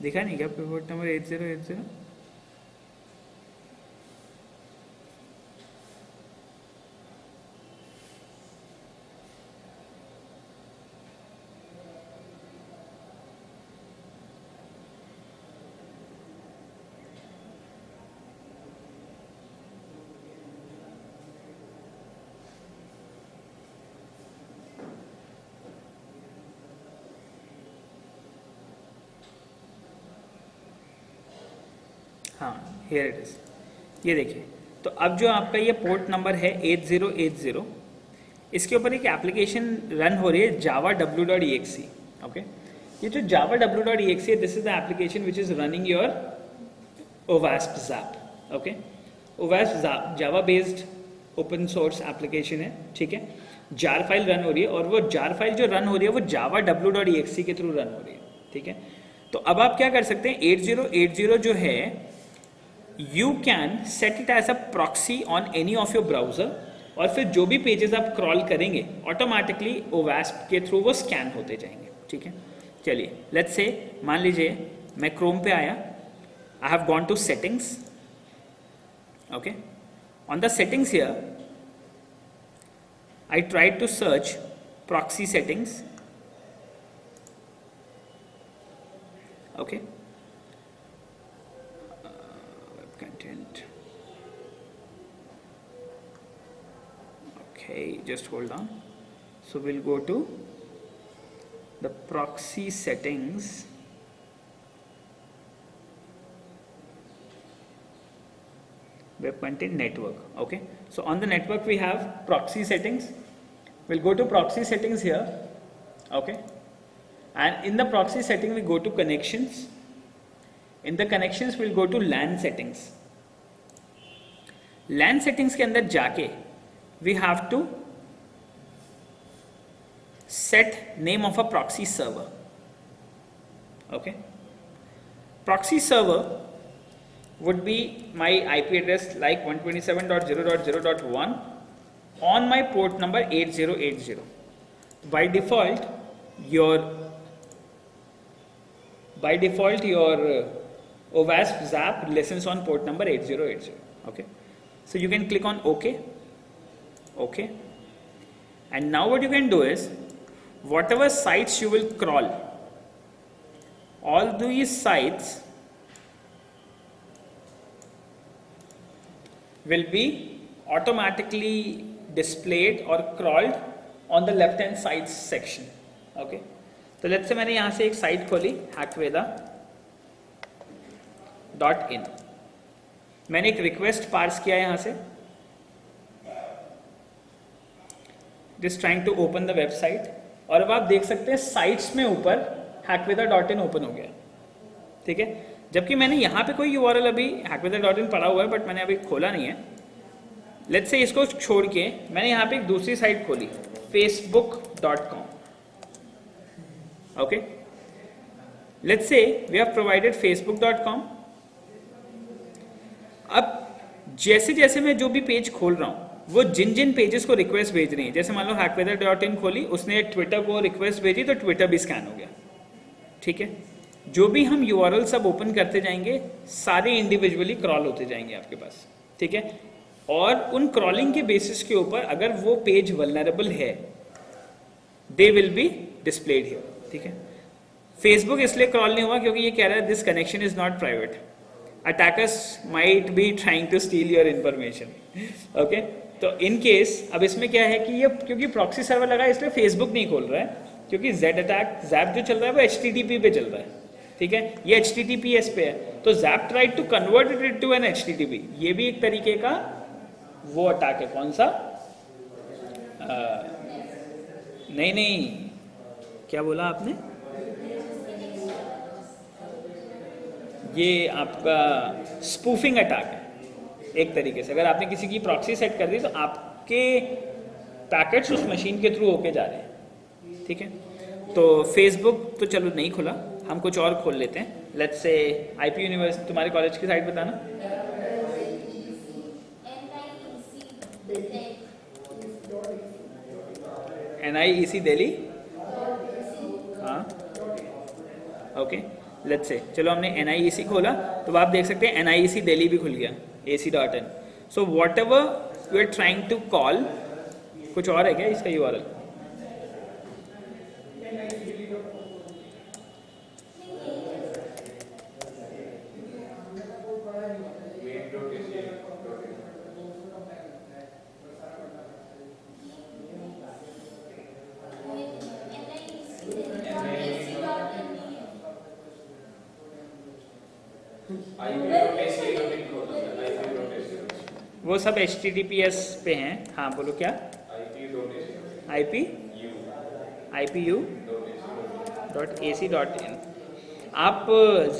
दिखा नहीं क्या पोर्ट नंबर 8080? हाँ, हियर इट इज. ये देखिए, तो अब जो आपका ये पोर्ट नंबर है 8080, इसके ऊपर एक एप्लीकेशन रन हो रही है java.w.exe. ओके, ये जो java.w.exe है, this is the application which is running your OWASP Zap. Okay, OWASP Zap Java based open source application है. ठीक है, जार फाइल रन हो रही है और वो जार फाइल जो रन हो रही है वो java.w.exe के थ्रू रन हो रही है. ठीक है, तो अब आप क्या कर सकते हैं, 8080 जो है you can set it as a proxy on any of your browser, और फिर जो भी पेजेस आप क्रॉल करेंगे ऑटोमेटिकली OWASP के थ्रू वो स्कैन होते जाएंगे. ठीक है, चलिए लेट्स से मान लीजिए मैं क्रोम पे आया. I have gone to settings. Okay, on the settings here I tried to search proxy settings. Okay, content. Okay, just hold on. So we'll go to the proxy settings. Web content network. Okay, so on the network we have proxy settings. We'll go to proxy settings here. Okay, and in the proxy setting we go to connections. In the connections we'll go to LAN settings. LAN settings के अंदर जाके we have to set name of a proxy server. Okay, proxy server would be my IP address like 127.0.0.1 on my port number 8080. By default your OWASP Zap listens on port number 8080. Okay, so you can click on OK. Okay, and now what you can do is whatever sites you will crawl, all these sites will be automatically displayed or crawled on the left hand side section. Okay, तो लेट्स से मैंने यहाँ से एक साइट खोली hackveda.in, मैंने एक रिक्वेस्ट पार्स किया यहाँ से, just trying to open the website, और अब आप देख सकते हैं साइट्स में ऊपर hackveda.in ओपन हो गया, ठीक है। जबकि मैंने यहाँ पे कोई URL अभी hackveda.in पड़ा हुआ है, बट मैंने अभी खोला नहीं है। लेट्स से इसको छोड़ के मैंने यहाँ पे एक दूसरी साइट खोली facebook.com, okay. Let's say we have provided facebook.com। अब जैसे जैसे मैं जो भी पेज खोल रहा हूँ, वो जिन जिन पेजेस को रिक्वेस्ट भेज रही है, जैसे मान लो hackveda.in खोली, उसने ट्विटर को रिक्वेस्ट भेजी तो ट्विटर भी स्कैन हो गया, ठीक है। जो भी हम URL सब ओपन करते जाएंगे, सारे इंडिविजुअली क्रॉल होते जाएंगे आपके पास, ठीक है। और उन क्रॉलिंग के बेसिस के ऊपर अगर वो पेज वल्नरेबल है, they will be displayed here, ठीक है। फेसबुक इसलिए क्रॉल नहीं हुआ क्योंकि ये कह रहा है this connection is not private, attackers might be trying to steal your information, okay. तो इन केस अब इसमें क्या है कि ये क्योंकि प्रॉक्सी सर्वर लगा है इसलिए फेसबुक नहीं खोल रहा है, क्योंकि Zap जो चल रहा है वो HTTP पे चल रहा है, ठीक है। ये HTTPS पे है, तो Zap tried to convert it to an HTTP। ये भी एक तरीके का वो अटैक है, कौन सा? नहीं, क्या बोला आपने? ये आपका स्पूफिंग अटैक है एक तरीके से। अगर आपने किसी की प्रॉक्सी सेट कर दी तो आपके पैकेट्स उस मशीन के थ्रू होके जा रहे हैं, ठीक है। तो फेसबुक तो चलो नहीं खुला, हम कुछ और खोल लेते हैं। लेट्स से IP यूनिवर्सिटी, तुम्हारे कॉलेज की साइट बताना। NIEC दिल्ली, हाँ, ओके। लेट्स से चलो हमने NIEC खोला, तो आप देख सकते हैं NIEC दिल्ली भी खुल गया, AC.in। So whatever you are trying to call, कुछ और है क्या इसका URL? वो सब HTTPS पे हैं, हाँ बोलो क्या? ipu.ac.in। आप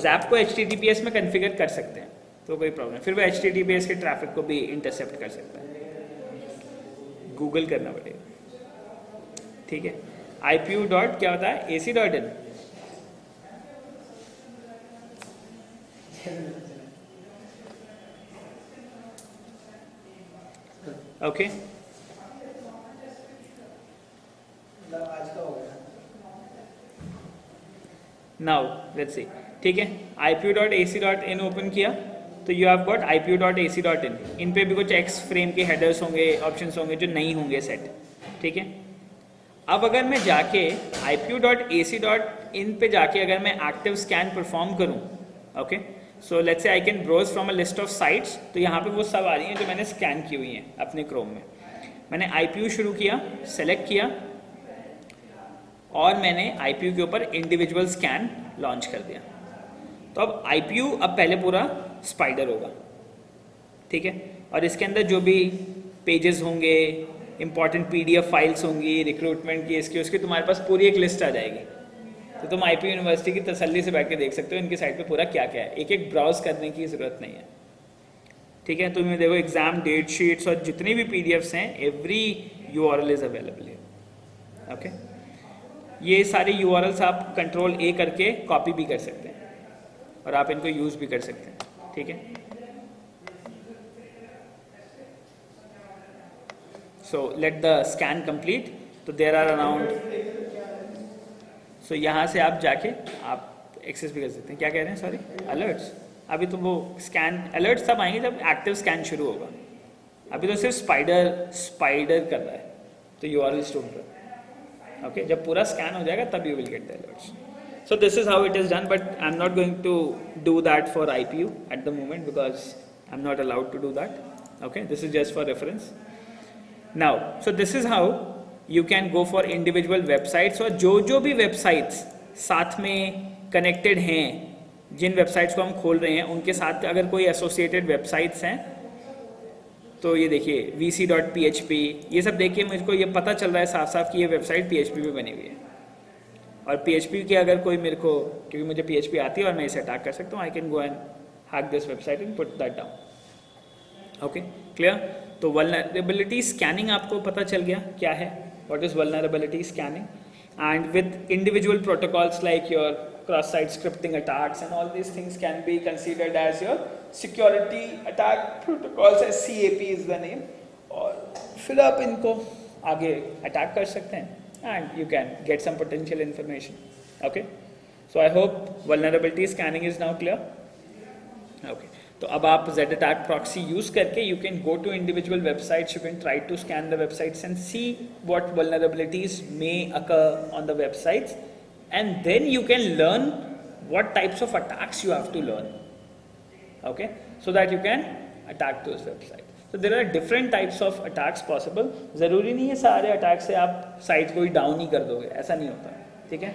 Zap को HTTPS में कॉन्फ़िगर कर सकते हैं, तो कोई प्रॉब्लम नहीं, फिर वो HTTPS के ट्रैफिक को भी इंटरसेप्ट कर सकता है, गूगल करना पड़ेगा, ठीक है। ipu डॉट क्या होता है? AC.in। Okay, now let's see, ठीक है। ipu.ac.in ओपन किया तो यू हैव गॉट ipu.ac.in। इन पे भी कुछ X फ्रेम के हेडर्स होंगे, ऑप्शंस होंगे जो नहीं होंगे सेट, ठीक है। अब अगर मैं जाके ipu.ac.in पे जाके अगर मैं एक्टिव स्कैन परफॉर्म करूं, okay, so let's say I can browse from a list of sites, तो यहाँ पे वो सब आ रही हैं जो मैंने स्कैन की हुई हैं अपने क्रोम में। मैंने IPU शुरू किया, सेलेक्ट किया, और मैंने IPU के ऊपर इंडिविजुअल स्कैन लॉन्च कर दिया। तो अब IPU अब पहले पूरा स्पाइडर होगा, ठीक है, और इसके अंदर जो भी पेजेस होंगे, इंपॉर्टेंट PDF फाइल्स होंगी, रिक्रूटमेंट की, इसकी उसकी, तुम्हारे पास पूरी एक लिस्ट आ जाएगी। तो तुम IP यूनिवर्सिटी की तसल्ली से बैठ के देख सकते हो इनकी साइट पे पूरा क्या क्या है, एक एक ब्राउज करने की ज़रूरत नहीं है, ठीक है। तुम्हें देखो एग्जाम डेट शीट्स और जितनी भी PDFs हैं, एवरी URL इज अवेलेबल है, ओके। ये सारे URLs आप Ctrl+A करके कॉपी भी कर सकते हैं और आप इनको यूज़ भी कर सकते हैं, ठीक है। So let the scan complete. तो देर आर अराउंड, सो यहाँ से आप जाके आप एक्सेस भी कर सकते हैं। क्या कह रहे हैं? Sorry, alerts. अभी तो वो स्कैन अलर्ट्स तब आएंगे जब एक्टिव स्कैन शुरू होगा, अभी तो सिर्फ स्पाइडर कर रहा है, तो URL ढूंढ रहा है, ओके। जब पूरा स्कैन हो जाएगा तब you will get the alerts. So this is how it is done, but I'm not going to do that for IPU at the moment because I'm not allowed to do that, okay. This is just for reference. Now, so this is how you can go for individual websites, और जो भी websites साथ में connected हैं, जिन websites को हम खोल रहे हैं उनके साथ अगर कोई associated websites हैं, तो ये देखिए vc.php, ये सब देखिए मुझको ये पता चल रहा है साफ साफ कि ये वेबसाइट PHP पे बनी हुई है, और PHP के अगर कोई मेरे को, क्योंकि मुझे PHP आती है और मैं इसे अटैक कर सकता हूँ, I can go and hack this website and put that down. Okay, clear? तो वल्नरेबिलिटी स्कैनिंग आपको पता चल गया क्या है, what is vulnerability scanning, and with individual protocols like your cross-site scripting attacks and all these things can be considered as your security attack protocols, as CAP is the name, और फिर आप इनको आगे अटैक कर सकते हैं and you can get some potential information. Okay, so I hope vulnerability scanning is now clear. Okay, तो अब आप Z-Attack proxy use करके you can go to individual websites, you can try to scan the websites and see what vulnerabilities may occur on the websites, and then you can learn what types of attacks you have to learn. Okay, so that you can attack those websites. So there are different types of attacks possible. ज़रूरी नहीं है सारे अटैक से आप साइट को ही डाउन ही कर दोगे, ऐसा नहीं होता, ठीक है?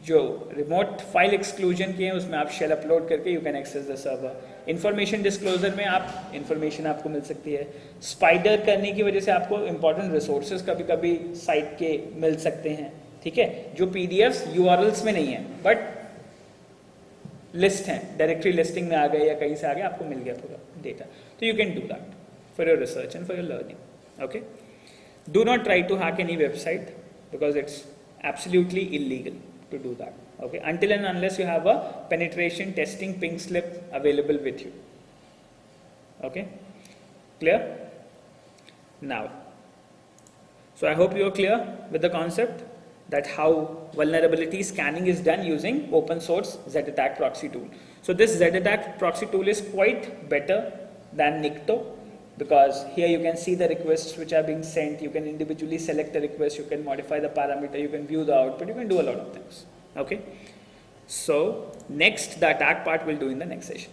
जो रिमोट फाइल एक्सक्लूजन के हैं उसमें आप शेल अपलोड करके you can access the server. Information disclosure में आप इंफॉर्मेशन आपको मिल सकती है. स्पाइडर करने की वजह से आपको इंपॉर्टेंट रिसोर्सेज कभी कभी साइट के मिल सकते हैं, ठीक है, जो PDFs URLs में नहीं है बट लिस्ट हैं, डायरेक्टरी लिस्टिंग में आ गए या कहीं से आ गए, आपको मिल गया पूरा डेटा. तो you can do that for your research and for your learning. Okay, do not try to hack any website because it's absolutely illegal to do that. Okay, until and unless you have a penetration testing pink slip available with you. Okay, clear? Now, so I hope you are clear with the concept that how vulnerability scanning is done using open source Z-Attack proxy tool. So this Z-Attack proxy tool is quite better than Nikto, because here you can see the requests which are being sent, you can individually select the request, you can modify the parameter, you can view the output, you can do a lot of things. Okay, so next the attack part we'll do in the next session.